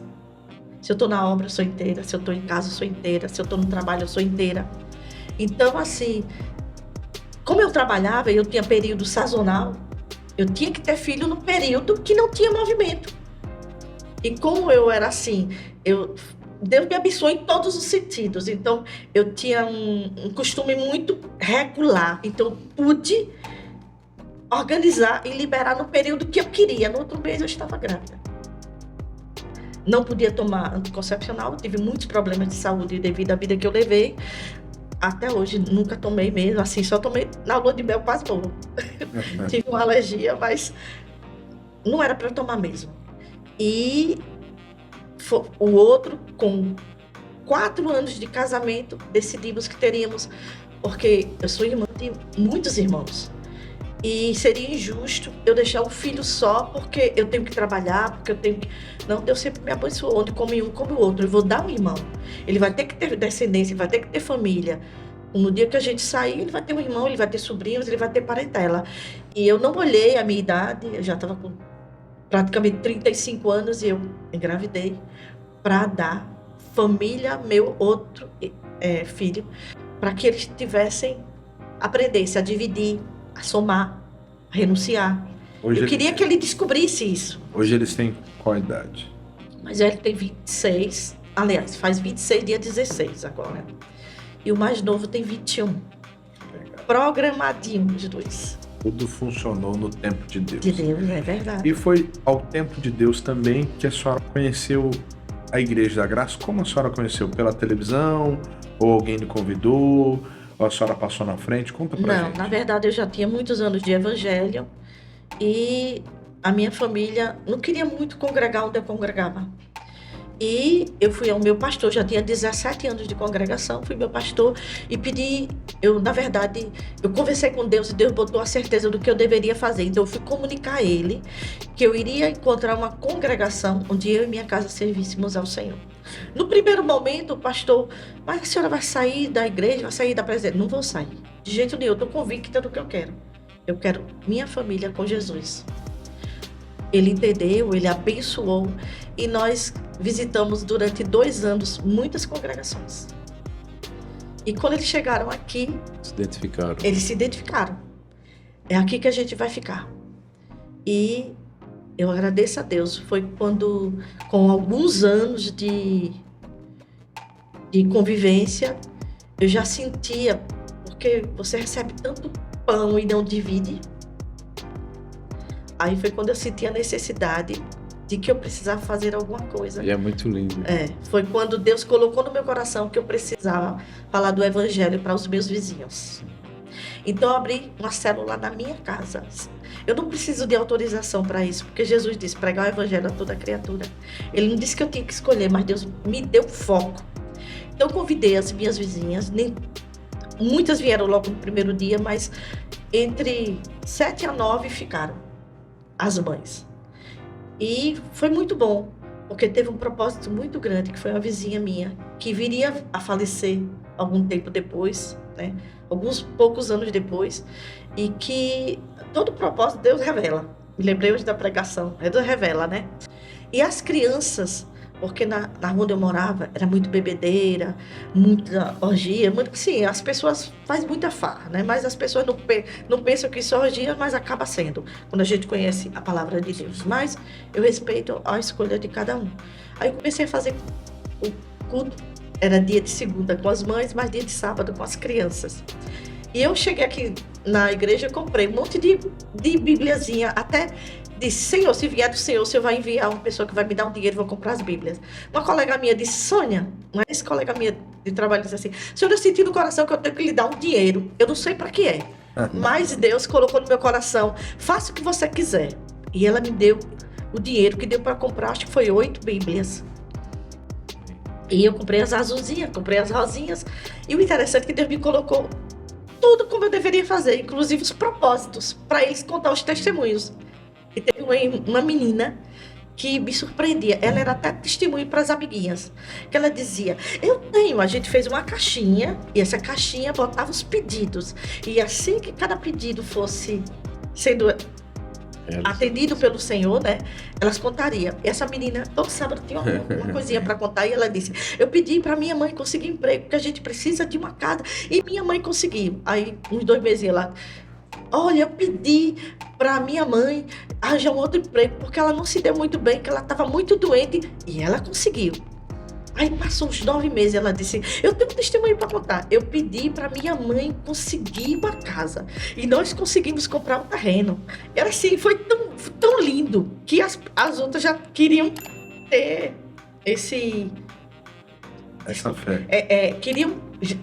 Se eu estou na obra, eu sou inteira. Se eu estou em casa, eu sou inteira. Se eu estou no trabalho, eu sou inteira. Então, assim, como eu trabalhava e eu tinha período sazonal, eu tinha que ter filho no período que não tinha movimento. E como eu era assim, Deus me abençoou em todos os sentidos. Então, eu tinha um costume muito regular. Então, eu pude organizar e liberar no período que eu queria. No outro mês, eu estava grávida. Não podia tomar anticoncepcional. Tive muitos problemas de saúde devido à vida que eu levei. Até hoje, nunca tomei mesmo. Assim, só tomei na lua de mel, quase morro. Tive uma alergia, mas não era para tomar mesmo. E o outro, com 4 anos de casamento, decidimos que teríamos, porque eu sou irmã de muitos irmãos, e seria injusto eu deixar um filho só, porque eu tenho que trabalhar, porque eu tenho que... Não, Deus sempre me abençoou, onde come um, come o outro. Eu vou dar um irmão. Ele vai ter que ter descendência, vai ter que ter família. No dia que a gente sair, ele vai ter um irmão, ele vai ter sobrinhos, ele vai ter parentela. E eu não olhei a minha idade, eu já estava com praticamente 35 anos e eu engravidei para dar família ao meu outro filho, para que eles aprendessem a dividir, a somar, a renunciar. Eu queria que ele descobrisse isso. Hoje eles têm qual idade? Mas ele tem 26, aliás, faz 26, dia 16 agora. E o mais novo tem 21. Legal. Programadinho os dois. Tudo funcionou no tempo de Deus. De Deus, é verdade. E foi ao tempo de Deus também que a senhora conheceu a Igreja da Graça. Como a senhora conheceu? Pela televisão? Ou alguém lhe convidou? Ou a senhora passou na frente? Conta pra gente. Não, na verdade eu já tinha muitos anos de evangelho e a minha família não queria muito congregar onde eu congregava. E eu fui ao meu pastor, já tinha 17 anos de congregação, fui meu pastor e pedi, na verdade, eu conversei com Deus e Deus botou a certeza do que eu deveria fazer. Então eu fui comunicar a ele que eu iria encontrar uma congregação onde eu e minha casa servíssemos ao Senhor. No primeiro momento, o pastor, mas a senhora vai sair da igreja, vai sair da presença? Não vou sair, de jeito nenhum, eu estou convicta do que eu quero. Eu quero minha família com Jesus. Ele entendeu, ele abençoou e nós visitamos durante 2 anos muitas congregações. E quando eles chegaram aqui, eles se identificaram. É aqui que a gente vai ficar. E eu agradeço a Deus. Foi quando, com alguns anos de convivência, eu já sentia, porque você recebe tanto pão e não divide. Aí foi quando eu senti a necessidade de que eu precisava fazer alguma coisa. E é muito lindo. Foi quando Deus colocou no meu coração que eu precisava falar do evangelho para os meus vizinhos. Então eu abri uma célula na minha casa. Eu não preciso de autorização para isso, porque Jesus disse pregar o evangelho a toda criatura. Ele não disse que eu tinha que escolher, mas Deus me deu foco. Então eu convidei as minhas vizinhas, muitas vieram logo no primeiro dia, mas entre 7 a 9 ficaram as mães. E foi muito bom, porque teve um propósito muito grande, que foi uma vizinha minha, que viria a falecer algum tempo depois, né? Alguns poucos anos depois, e que todo propósito Deus revela. Me lembrei hoje da pregação, Deus revela, né? E as crianças, porque na rua onde eu morava era muito bebedeira, muita orgia, sim, as pessoas fazem muita farra, né? Mas as pessoas não pensam que isso é orgia, mas acaba sendo, quando a gente conhece a palavra de Deus. Mas eu respeito a escolha de cada um. Aí eu comecei a fazer o culto, era dia de segunda com as mães, mas dia de sábado com as crianças. E eu cheguei aqui na igreja, comprei um monte de bibliazinha, até disse, Senhor, se vier do Senhor, o Senhor vai enviar uma pessoa que vai me dar um dinheiro, vou comprar as Bíblias. Uma colega minha disse, Sônia, uma ex-colega minha de trabalho disse assim, Senhor, eu senti no coração que eu tenho que lhe dar um dinheiro. Eu não sei para que é, mas Deus colocou no meu coração, faça o que você quiser. E ela me deu o dinheiro que deu para comprar, acho que foi 8 Bíblias. E eu comprei as azulzinhas, comprei as rosinhas. E o interessante é que Deus me colocou tudo como eu deveria fazer, inclusive os propósitos, para eles contar os testemunhos. E teve uma menina que me surpreendia. Ela era até testemunho para as amiguinhas. Que ela dizia, a gente fez uma caixinha, e essa caixinha botava os pedidos. E assim que cada pedido fosse sendo atendido pelo Senhor, né? Elas contariam. E essa menina, todo sábado tinha uma coisinha para contar. E ela disse, eu pedi para minha mãe conseguir emprego, porque a gente precisa de uma casa. E minha mãe conseguiu. Aí, uns 2 meses lá, olha, eu pedi para minha mãe arranjar um outro emprego, porque ela não se deu muito bem, que ela estava muito doente, e ela conseguiu. Aí passou uns 9 meses, ela disse, eu tenho um testemunho para contar. Eu pedi para minha mãe conseguir uma casa, e nós conseguimos comprar um terreno. Era assim, foi tão lindo, que as outras já queriam ter essa fé.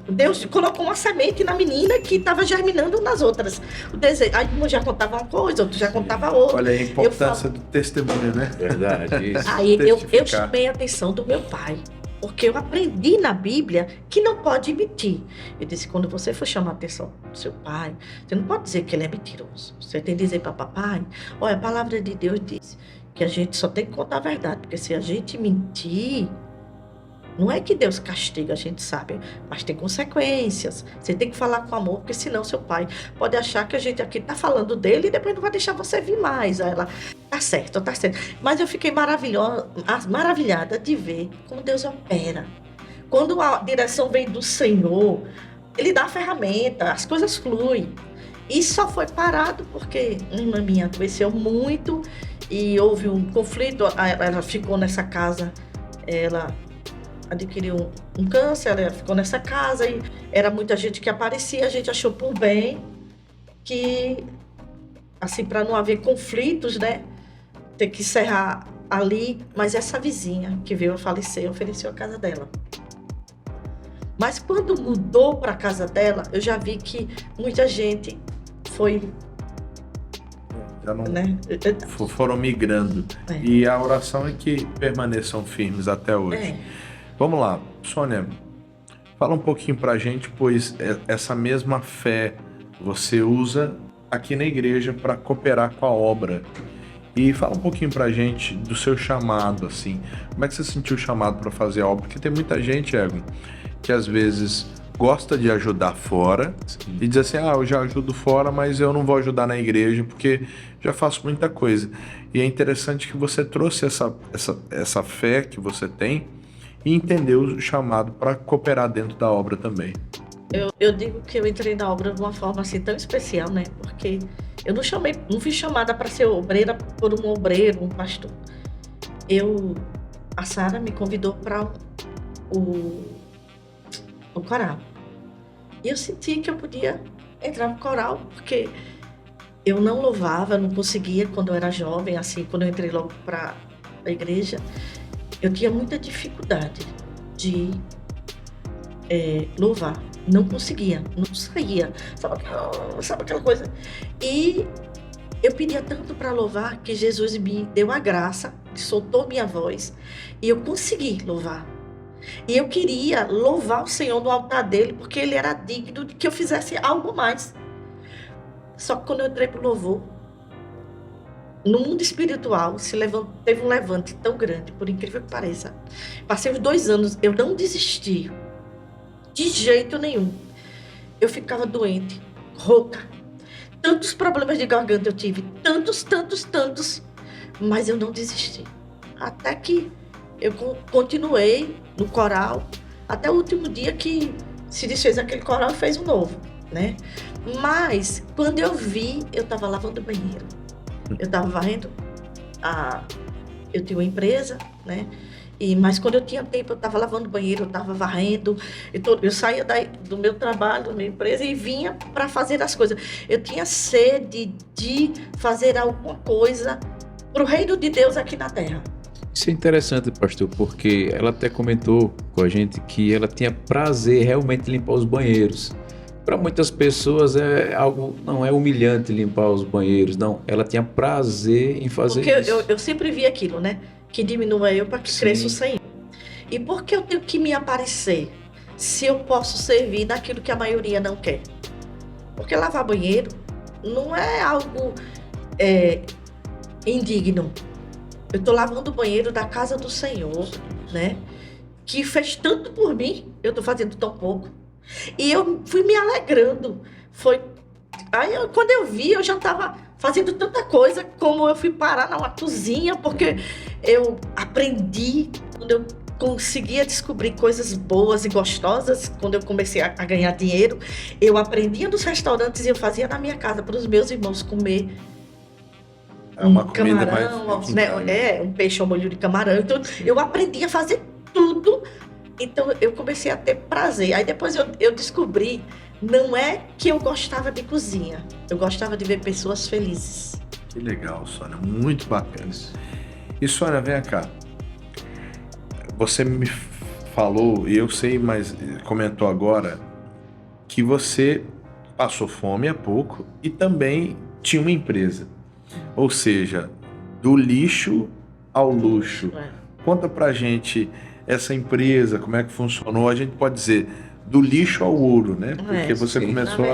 Deus colocou uma semente na menina que estava germinando nas outras. O desejo. Aí uma já contava uma coisa, outro já contava outra. Olha a importância do testemunho, né? Verdade. Isso. Aí eu chamei a atenção do meu pai, porque eu aprendi na Bíblia que não pode mentir. Eu disse, quando você for chamar a atenção do seu pai, você não pode dizer que ele é mentiroso. Você tem que dizer para papai, olha, a palavra de Deus diz que a gente só tem que contar a verdade, porque se a gente mentir, Não é que Deus castiga, a gente sabe, mas tem consequências. Você tem que falar com amor, porque senão seu pai pode achar que a gente aqui tá falando dele e depois não vai deixar você vir mais. Aí ela, tá certo, tá certo. Mas eu fiquei maravilhada de ver como Deus opera. Quando a direção vem do Senhor, Ele dá a ferramenta, as coisas fluem. E só foi parado porque uma minha adoeceu muito e houve um conflito. Ela ficou nessa casa, ela adquiriu um câncer, ela ficou nessa casa e era muita gente que aparecia. A gente achou por bem que, assim, para não haver conflitos, né, ter que encerrar ali. Mas essa vizinha que veio a falecer ofereceu a casa dela. Mas quando mudou para a casa dela, eu já vi que muita gente foi... Já não né? foram migrando. É. E a oração é que permaneçam firmes até hoje. É. Vamos lá, Sônia, fala um pouquinho pra gente, pois essa mesma fé você usa aqui na igreja para cooperar com a obra. E fala um pouquinho pra gente do seu chamado, assim. Como é que você sentiu o chamado para fazer a obra? Porque tem muita gente, Egon, que às vezes gosta de ajudar fora. Sim. E diz assim, eu já ajudo fora, mas eu não vou ajudar na igreja porque já faço muita coisa. E é interessante que você trouxe essa fé que você tem e entendeu o chamado para cooperar dentro da obra também. Eu digo que eu entrei na obra de uma forma assim tão especial, né? Porque eu não fui chamada para ser obreira por um obreiro, um pastor. A Sara me convidou para o coral. E eu senti que eu podia entrar no coral, porque eu não louvava, não conseguia quando eu era jovem, assim, quando eu entrei logo para a igreja, eu tinha muita dificuldade de louvar. Não conseguia, não saía. Sabe aquela coisa? E eu pedia tanto para louvar que Jesus me deu a graça, soltou minha voz e eu consegui louvar. E eu queria louvar o Senhor no altar dele, porque ele era digno de que eu fizesse algo mais. Só que quando eu entrei para o louvor, no mundo espiritual, teve um levante tão grande, por incrível que pareça. Passei os 2 anos, eu não desisti, de jeito nenhum. Eu ficava doente, rouca. Tantos problemas de garganta eu tive, tantos, mas eu não desisti. Até que eu continuei no coral, até o último dia que se desfez aquele coral e fez um novo, né? Mas, quando eu vi, eu estava lavando o banheiro. Eu estava varrendo, eu tinha uma empresa, né? Mas quando eu tinha tempo, eu estava lavando o banheiro, eu estava varrendo. Eu saía do meu trabalho, da minha empresa e vinha para fazer as coisas. Eu tinha sede de fazer alguma coisa para o reino de Deus aqui na terra. Isso é interessante, pastor, porque ela até comentou com a gente que ela tinha prazer realmente em limpar os banheiros. Para muitas pessoas não é humilhante limpar os banheiros, não. Ela tinha prazer em fazer isso. Porque eu sempre vi aquilo, né? Que diminua eu para que cresça o Senhor. E por que eu tenho que me aparecer se eu posso servir naquilo que a maioria não quer? Porque lavar banheiro não é algo indigno. Eu estou lavando o banheiro da casa do Senhor, né? Que fez tanto por mim, eu estou fazendo tão pouco. E eu fui me alegrando. Quando eu vi, eu já estava fazendo tanta coisa, como eu fui parar numa cozinha, porque eu aprendi, quando eu conseguia descobrir coisas boas e gostosas, quando eu comecei a ganhar dinheiro, eu aprendia nos restaurantes e eu fazia na minha casa para os meus irmãos comer. Uma comida camarão, mais... né? Um peixe ao molho de camarão. Então, eu aprendi a fazer tudo. Então, eu comecei a ter prazer. Aí, depois, eu descobri, não é que eu gostava de cozinha. Eu gostava de ver pessoas felizes. Que legal, Sônia. Muito bacana. E, Sônia, vem cá. Você me falou, e eu sei, mas comentou agora, que você passou fome há pouco e também tinha uma empresa. Ou seja, do lixo ao luxo. Conta pra gente essa empresa, como é que funcionou. A gente pode dizer do lixo ao ouro, né? Porque você começou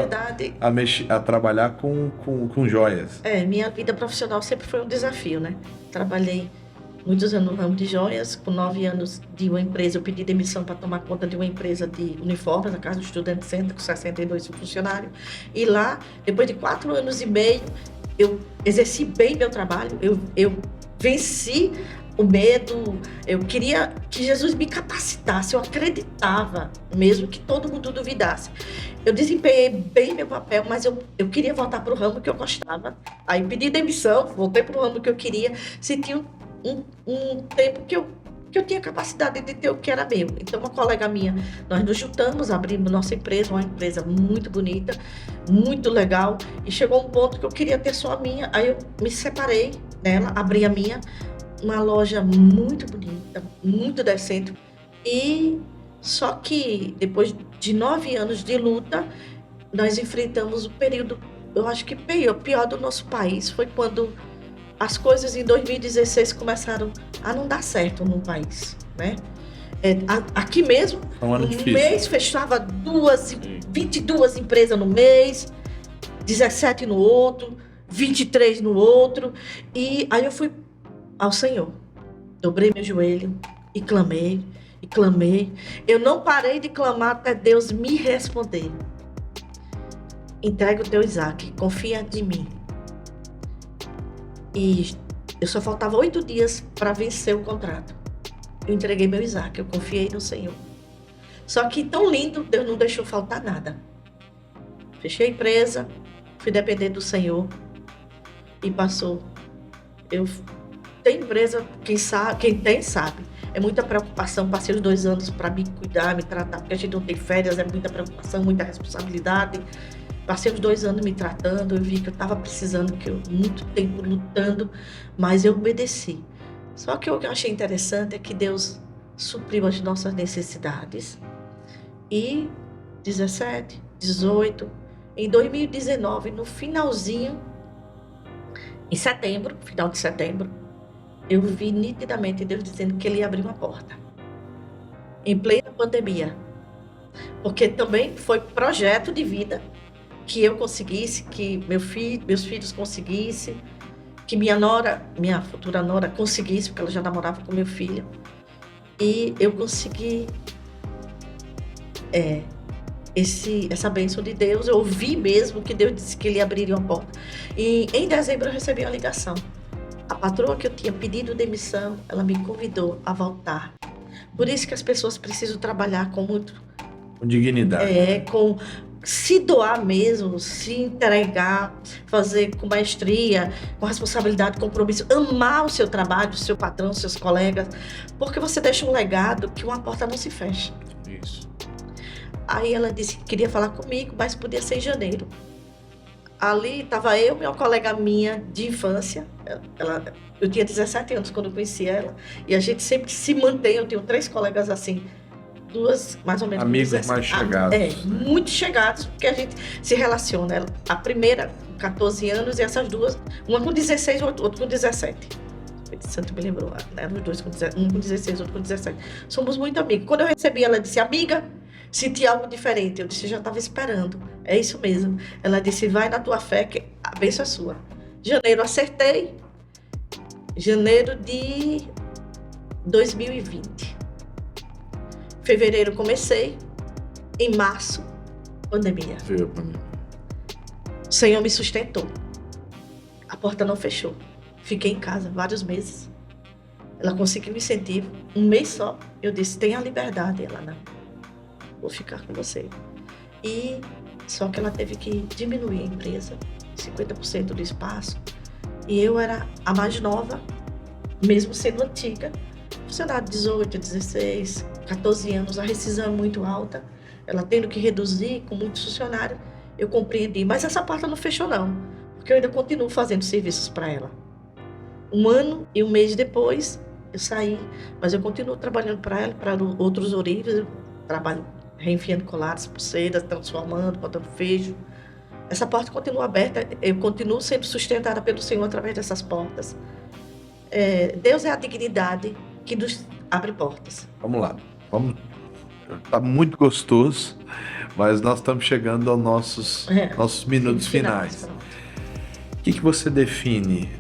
a trabalhar com joias. Minha vida profissional sempre foi um desafio, né? Trabalhei muitos anos no ramo de joias. Com 9 anos de uma empresa, eu pedi demissão para tomar conta de uma empresa de uniformes, na Casa do Estudante Center, com 62 funcionários. E lá, depois de 4 anos e meio, eu exerci bem meu trabalho, eu venci o medo, eu queria que Jesus me capacitasse, eu acreditava, mesmo que todo mundo duvidasse. Eu desempenhei bem meu papel, mas eu queria voltar para o ramo que eu gostava. Aí pedi demissão, voltei para o ramo que eu queria, senti um tempo que eu tinha capacidade de ter o que era meu. Então, uma colega minha, nós nos juntamos, abrimos nossa empresa, uma empresa muito bonita, muito legal, e chegou um ponto que eu queria ter só a minha, aí eu me separei dela, abri a minha, uma loja muito bonita, muito decente, e só que depois de 9 anos de luta, nós enfrentamos o período, eu acho que pior do nosso país, foi quando as coisas em 2016 começaram a não dar certo no país, né? Aqui mesmo, no mês fechava 22 empresas no mês, 17 no outro, 23 no outro, e aí eu fui ao Senhor, dobrei meu joelho e clamei, e clamei. Eu não parei de clamar até Deus me responder. Entrega o teu Isaac, confia em mim. E eu só faltava 8 dias para vencer o contrato. Eu entreguei meu Isaac, eu confiei no Senhor. Só que tão lindo, Deus não deixou faltar nada. Fechei a empresa, fui depender do Senhor e passou. Tem empresa, quem tem sabe. É muita preocupação, passei os 2 anos para me cuidar, me tratar, porque a gente não tem férias, é muita preocupação, muita responsabilidade. Passei os 2 anos me tratando, eu vi que eu estava precisando, que eu muito tempo lutando, mas eu obedeci. Só que o que eu achei interessante é que Deus supriu as nossas necessidades. E 17, 18, em 2019, no finalzinho, em setembro, final de setembro, eu vi nitidamente Deus dizendo que Ele ia abrir uma porta. Em plena pandemia. Porque também foi projeto de vida que eu conseguisse, que meus filhos conseguissem, que minha futura nora conseguisse, porque ela já namorava com meu filho. E eu consegui essa bênção de Deus. Eu ouvi mesmo que Deus disse que Ele abriria uma porta. E em dezembro eu recebi uma ligação. A patroa que eu tinha pedido demissão, ela me convidou a voltar. Por isso que as pessoas precisam trabalhar com dignidade. Se doar mesmo, se entregar, fazer com maestria, com responsabilidade, compromisso, amar o seu trabalho, o seu patrão, os seus colegas, porque você deixa um legado que uma porta não se fecha. Isso. Aí ela disse que queria falar comigo, mas podia ser em janeiro. Ali estava eu e uma colega minha de infância, eu tinha 17 anos quando eu conheci ela, e a gente sempre se mantém, eu tenho 3 colegas assim, 2 mais ou menos. Amigos mais chegados. Muito chegados, porque a gente se relaciona. A primeira com 14 anos e essas 2, uma com 16 e outra com 17. O Santo me lembrou, eram os 2 com 17, um com 16 e outro com 17. Somos muito amigos. Quando eu recebi, ela disse, amiga, senti algo diferente. Eu disse, já estava esperando. É isso mesmo. Ela disse, vai na tua fé, que a bênção é sua. Janeiro acertei. Janeiro de 2020. Fevereiro comecei. Em março, pandemia. Veio a pandemia. O Senhor me sustentou. A porta não fechou. Fiquei em casa vários meses. Ela conseguiu me sentir. Um mês só. Eu disse, tenha liberdade. Ela, não. Vou ficar com você. E só que ela teve que diminuir a empresa. 50% do espaço. E eu era a mais nova, mesmo sendo antiga. Funcionário de 18, 16, 14 anos, a rescisão é muito alta. Ela tendo que reduzir com muitos funcionários. Eu compreendi, mas essa porta não fechou não, porque eu ainda continuo fazendo serviços para ela. 1 ano e 1 mês depois, eu saí, mas eu continuo trabalhando para ela, para outros oureiros. Eu trabalho reenfiando colares, pulseiras, transformando, botando feijão. Essa porta continua aberta, eu continuo sendo sustentada pelo Senhor através dessas portas. Deus é a dignidade que nos abre portas. Vamos lá. Tá muito gostoso, mas nós estamos chegando aos nossos minutos finais. O que você define,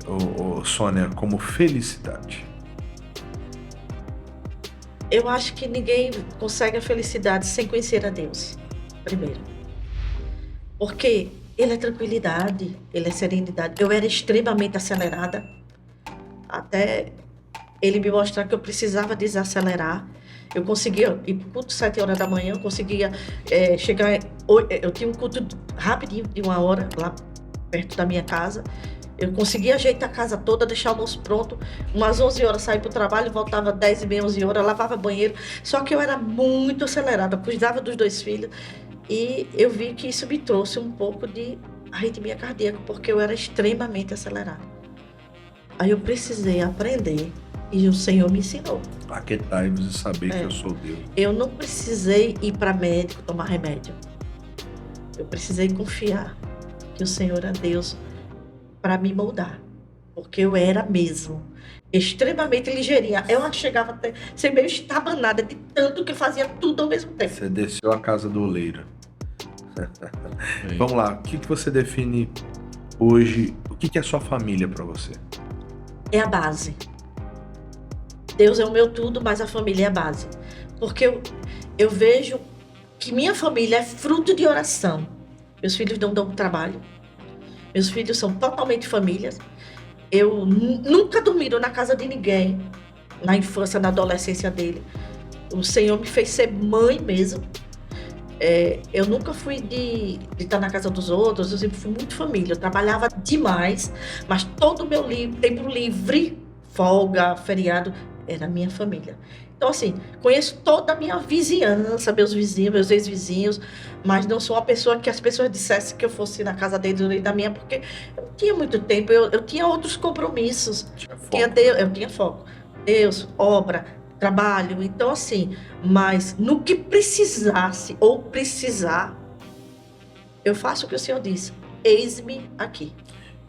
Sônia, como felicidade? Eu acho que ninguém consegue a felicidade sem conhecer a Deus, primeiro. Porque Ele é tranquilidade, Ele é serenidade. Eu era extremamente acelerada, até Ele me mostrar que eu precisava desacelerar. Eu conseguia ir para o culto 7 horas da manhã, eu conseguia chegar... Eu tinha um culto rapidinho, de 1 hora, lá perto da minha casa. Eu conseguia ajeitar a casa toda, deixar o almoço pronto. Umas 11 horas sair para o trabalho, voltava 10h30, 11 horas, lavava banheiro. Só que eu era muito acelerada, cuidava dos 2 filhos. E eu vi que isso me trouxe um pouco de arritmia cardíaca, porque eu era extremamente acelerada. Aí eu precisei aprender e o Senhor me ensinou. Aquietai-vos e saber que eu sou Deus. Eu não precisei ir para médico tomar remédio. Eu precisei confiar que o Senhor é Deus para me moldar. Porque eu era mesmo extremamente ligeirinha. Eu chegava até ser meio estabanada de tanto que eu fazia tudo ao mesmo tempo. Você desceu a casa do oleiro. Vamos lá, o que você define hoje? O que é sua família para você? É a base. Deus é o meu tudo, mas a família é a base. Porque eu vejo que minha família é fruto de oração. Meus filhos não dão trabalho. Meus filhos são totalmente famílias. Eu nunca dormiram na casa de ninguém, na infância, na adolescência dele. O Senhor me fez ser mãe mesmo. Eu nunca fui de estar na casa dos outros, eu sempre fui muito família. Eu trabalhava demais, mas todo o meu tempo livre, folga, feriado, era minha família. Então, assim, conheço toda a minha vizinhança, meus vizinhos, meus ex-vizinhos, mas não sou uma pessoa que as pessoas dissessem que eu fosse na casa deles ou da minha, porque eu não tinha muito tempo, eu tinha outros compromissos. Eu tinha foco. Deus, obra, trabalho, então assim, mas no que precisasse ou precisar, eu faço o que o Senhor disse, eis-me aqui.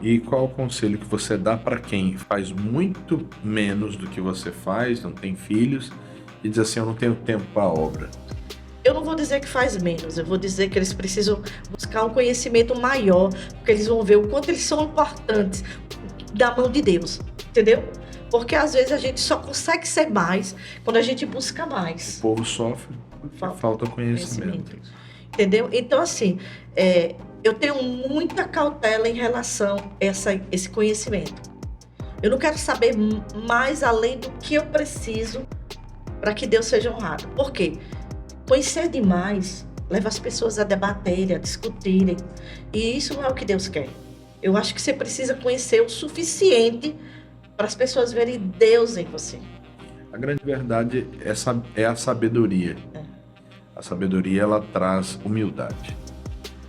E qual o conselho que você dá para quem faz muito menos do que você faz, não tem filhos, e diz assim, eu não tenho tempo para a obra? Eu não vou dizer que faz menos, eu vou dizer que eles precisam buscar um conhecimento maior, porque eles vão ver o quanto eles são importantes da mão de Deus, entendeu? Porque às vezes a gente só consegue ser mais quando a gente busca mais. O povo sofre porque falta conhecimento. Entendeu? Então, assim, eu tenho muita cautela em relação a esse conhecimento. Eu não quero saber mais além do que eu preciso para que Deus seja honrado. Por quê? Conhecer demais leva as pessoas a debaterem, a discutirem. E isso não é o que Deus quer. Eu acho que você precisa conhecer o suficiente para as pessoas verem Deus em você. A grande verdade é a sabedoria. A sabedoria, ela traz humildade.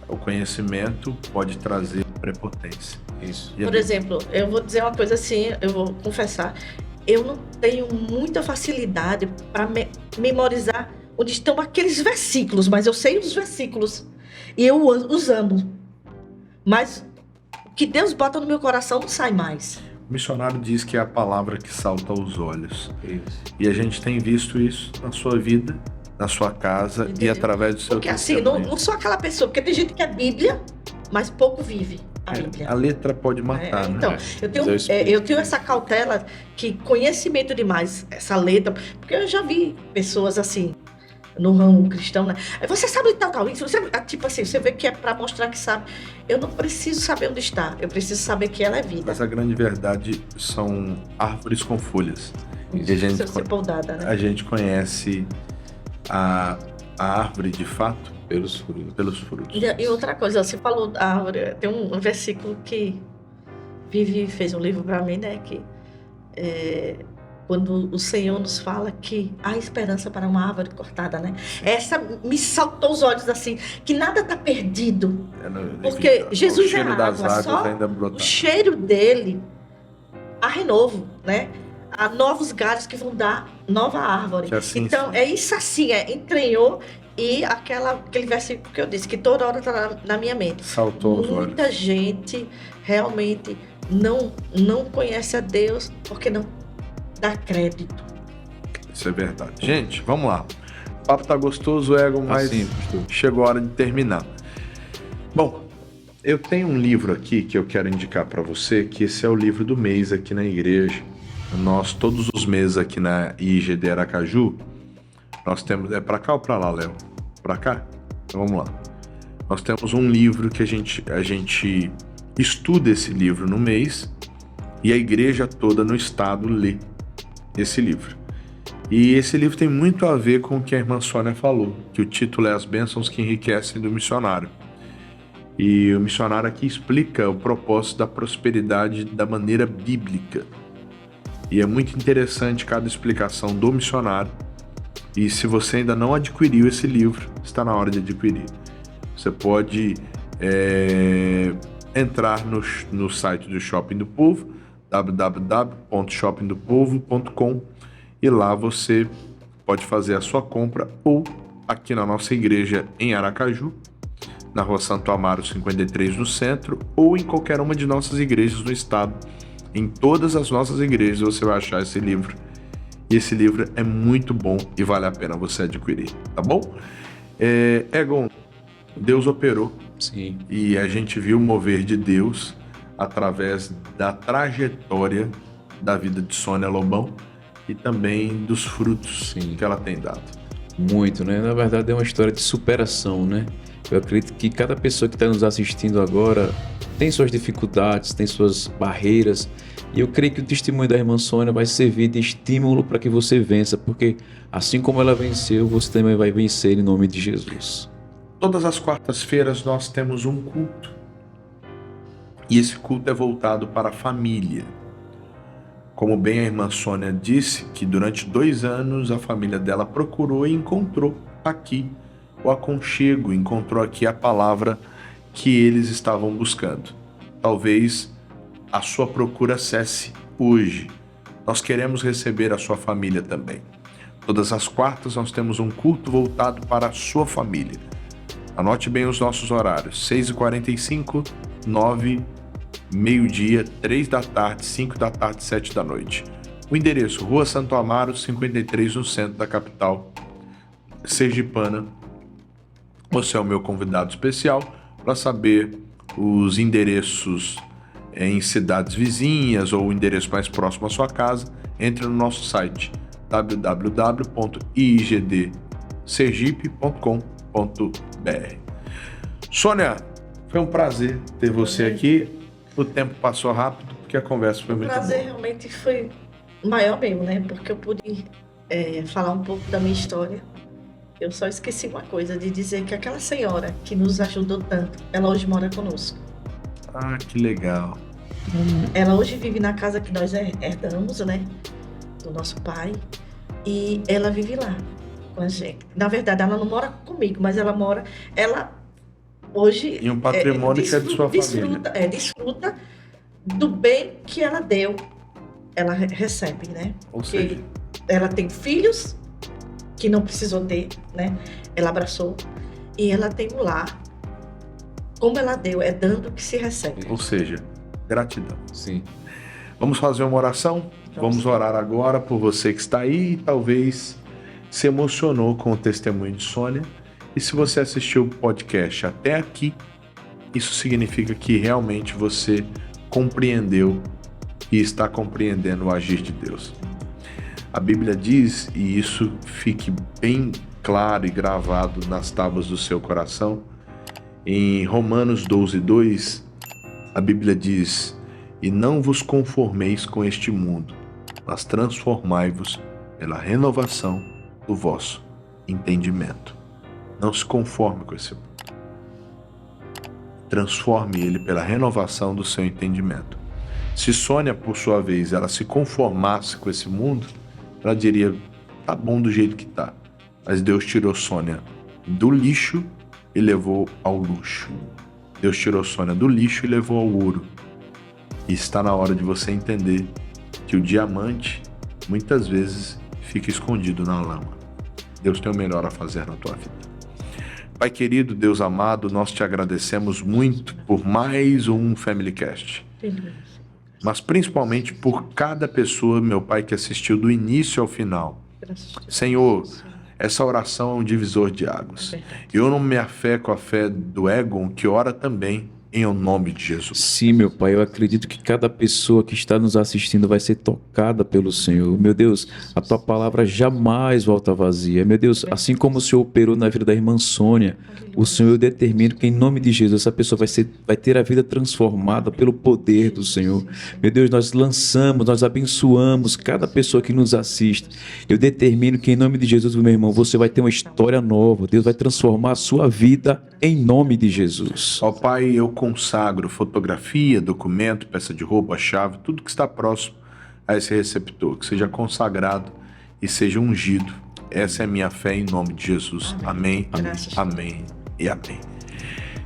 O conhecimento pode trazer prepotência. Isso. Por exemplo, eu vou dizer uma coisa assim, eu vou confessar. Eu não tenho muita facilidade para memorizar onde estão aqueles versículos, mas eu sei os versículos. E eu os amo. Mas o que Deus bota no meu coração não sai mais. O missionário diz que é a palavra que salta aos olhos. Isso. E a gente tem visto isso na sua vida, na sua casa. Entendeu? E através do seu testemunho. Porque assim, não sou aquela pessoa, porque tem gente que é Bíblia, mas pouco vive a Bíblia. A letra pode matar, então, né? Eu tenho essa cautela, que conhecimento demais, essa letra, porque eu já vi pessoas assim, no ramo cristão, né? Você sabe tal, isso, tipo assim, você vê que é para mostrar que sabe. Eu não preciso saber onde está, eu preciso saber que ela é vida. Mas a grande verdade são árvores com folhas. Isso, né? A gente conhece a árvore de fato pelos frutos. E outra coisa, você falou da árvore, tem um versículo que Vivi fez um livro para mim, né? Que quando o Senhor nos fala que há esperança para uma árvore cortada, né? Essa me saltou os olhos assim, que nada está perdido. Porque Jesus é a água, só o cheiro dele há renovo, né? Há novos galhos que vão dar nova árvore. Assim, então, é isso assim, entranhou. E aquele versículo que eu disse, que toda hora está na minha mente. Saltou os olhos. Muita gente realmente não conhece a Deus porque não dá crédito. Isso é verdade. Gente, vamos lá. O papo tá gostoso, Egon, mas chegou a hora de terminar. Bom, eu tenho um livro aqui que eu quero indicar para você, que esse é o livro do mês aqui na igreja. Nós, todos os meses aqui na IGD Aracaju, Nós temos... É para cá ou para lá, Léo? Para cá? Então vamos lá. Nós temos um livro que a gente estuda esse livro no mês e a igreja toda no estado lê esse livro. E esse livro tem muito a ver com o que a irmã Sônia falou, que o título é As Bênçãos que Enriquecem do Missionário. E o missionário aqui explica o propósito da prosperidade da maneira bíblica. E é muito interessante cada explicação do missionário. E se você ainda não adquiriu esse livro, está na hora de adquirir. Você pode entrar no site do Shopping do Povo, www.shoppingdopovo.com, e lá você pode fazer a sua compra, ou aqui na nossa igreja em Aracaju, na Rua Santo Amaro 53 no centro, ou em qualquer uma de nossas igrejas no estado. Em todas as nossas igrejas você vai achar esse livro. E esse livro é muito bom e vale a pena você adquirir, tá bom? Egon, Deus operou. Sim. E a gente viu o mover de Deus através da trajetória da vida de Sônia Lobão e também dos frutos que ela tem dado. Muito, né? Na verdade é uma história de superação, né? Eu acredito que cada pessoa que está nos assistindo agora tem suas dificuldades, tem suas barreiras, e eu creio que o testemunho da irmã Sônia vai servir de estímulo para que você vença, porque assim como ela venceu, você também vai vencer em nome de Jesus. Todas as quartas-feiras nós temos um culto, e esse culto é voltado para a família. Como bem a irmã Sônia disse, que durante 2 anos a família dela procurou e encontrou aqui o aconchego, encontrou aqui a palavra que eles estavam buscando. Talvez a sua procura cesse hoje. Nós queremos receber a sua família também. Todas as quartas nós temos um culto voltado para a sua família. Anote bem os nossos horários: 6h45, 9h, meio-dia, 3 da tarde, 5 da tarde, 7 da noite. O endereço: Rua Santo Amaro 53, no centro da capital sergipana. Você é o meu convidado especial. Para saber os endereços em cidades vizinhas ou o endereço mais próximo à sua casa, entre no nosso site www.igdsergipe.com.br. Sônia, foi um prazer ter você aqui. O tempo passou rápido porque a conversa foi muito boa. O prazer realmente foi maior mesmo, né? Porque eu pude falar um pouco da minha história. Eu só esqueci uma coisa, de dizer que aquela senhora que nos ajudou tanto, ela hoje mora conosco. Ah, que legal. Ela hoje vive na casa que nós herdamos, né? Do nosso pai. E ela vive lá com a gente. Na verdade, ela não mora comigo, mas ela hoje... E um patrimônio que é de sua família. Desfruta do bem que ela deu. Ela recebe, né? Ou seja, ela tem filhos que não precisou ter, né? Ela abraçou e ela tem um lar. Como ela deu, é dando que se recebe. Ou seja, gratidão. Sim. Vamos fazer uma oração? Vamos orar agora por você que está aí e talvez se emocionou com o testemunho de Sônia. E se você assistiu o podcast até aqui, isso significa que realmente você compreendeu e está compreendendo o agir de Deus. A Bíblia diz, e isso fique bem claro e gravado nas tábuas do seu coração, em Romanos 12:2, a Bíblia diz: e não vos conformeis com este mundo, mas transformai-vos pela renovação do vosso entendimento. Não se conforme com esse mundo. Transforme ele pela renovação do seu entendimento. Se Sônia, por sua vez, ela se conformasse com esse mundo, ela diria: tá bom do jeito que tá. Mas Deus tirou Sônia do lixo e levou ao luxo. Deus tirou Sônia do lixo e levou ao ouro. E está na hora de você entender que o diamante muitas vezes fica escondido na lama. Deus tem o melhor a fazer na tua vida. Pai querido, Deus amado, nós te agradecemos muito por mais um FamilyCast. Mas principalmente por cada pessoa, meu Pai, que assistiu do início ao final. Senhor, essa oração é um divisor de águas. Eu não me afé com a fé do Egon, que ora também, em o nome de Jesus. Sim, meu Pai, eu acredito que cada pessoa que está nos assistindo vai ser tocada pelo Senhor. Meu Deus, a tua palavra jamais volta vazia. Meu Deus, assim como o Senhor operou na vida da irmã Sônia, o Senhor determina que em nome de Jesus essa pessoa vai ter a vida transformada pelo poder do Senhor. Meu Deus, nós lançamos, nós abençoamos cada pessoa que nos assiste. Eu determino que em nome de Jesus, meu irmão, você vai ter uma história nova. Deus vai transformar a sua vida em nome de Jesus. Ó Pai, eu consagro fotografia, documento, peça de roupa, chave, tudo que está próximo a esse receptor, que seja consagrado e seja ungido. Essa é a minha fé em nome de Jesus. Amém, amém e amém.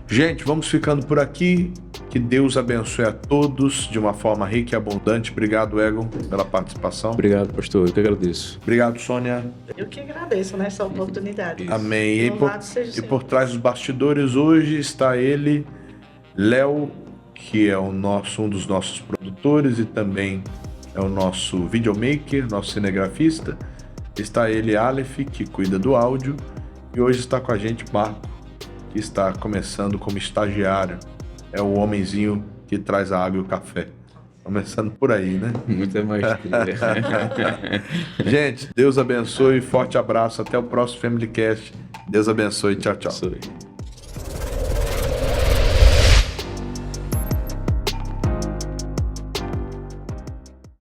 Gente, vamos ficando por aqui. Que Deus abençoe a todos de uma forma rica e abundante. Obrigado, Egon, pela participação. Obrigado, pastor. Eu que agradeço. Obrigado, Sônia. Eu que agradeço nessa oportunidade. Amém. Louvado seja o E Senhor. por trás dos bastidores hoje está ele, Léo, que é um dos nossos produtores e também é o nosso videomaker, nosso cinegrafista. Está ele, Aleph, que cuida do áudio. E hoje está com a gente Marco, que está começando como estagiário. É o homenzinho que traz a água e o café. Começando por aí, né? Muita maestria. Gente, Deus abençoe. Forte abraço. Até o próximo Family Cast. Deus abençoe. Tchau, tchau. Isso aí.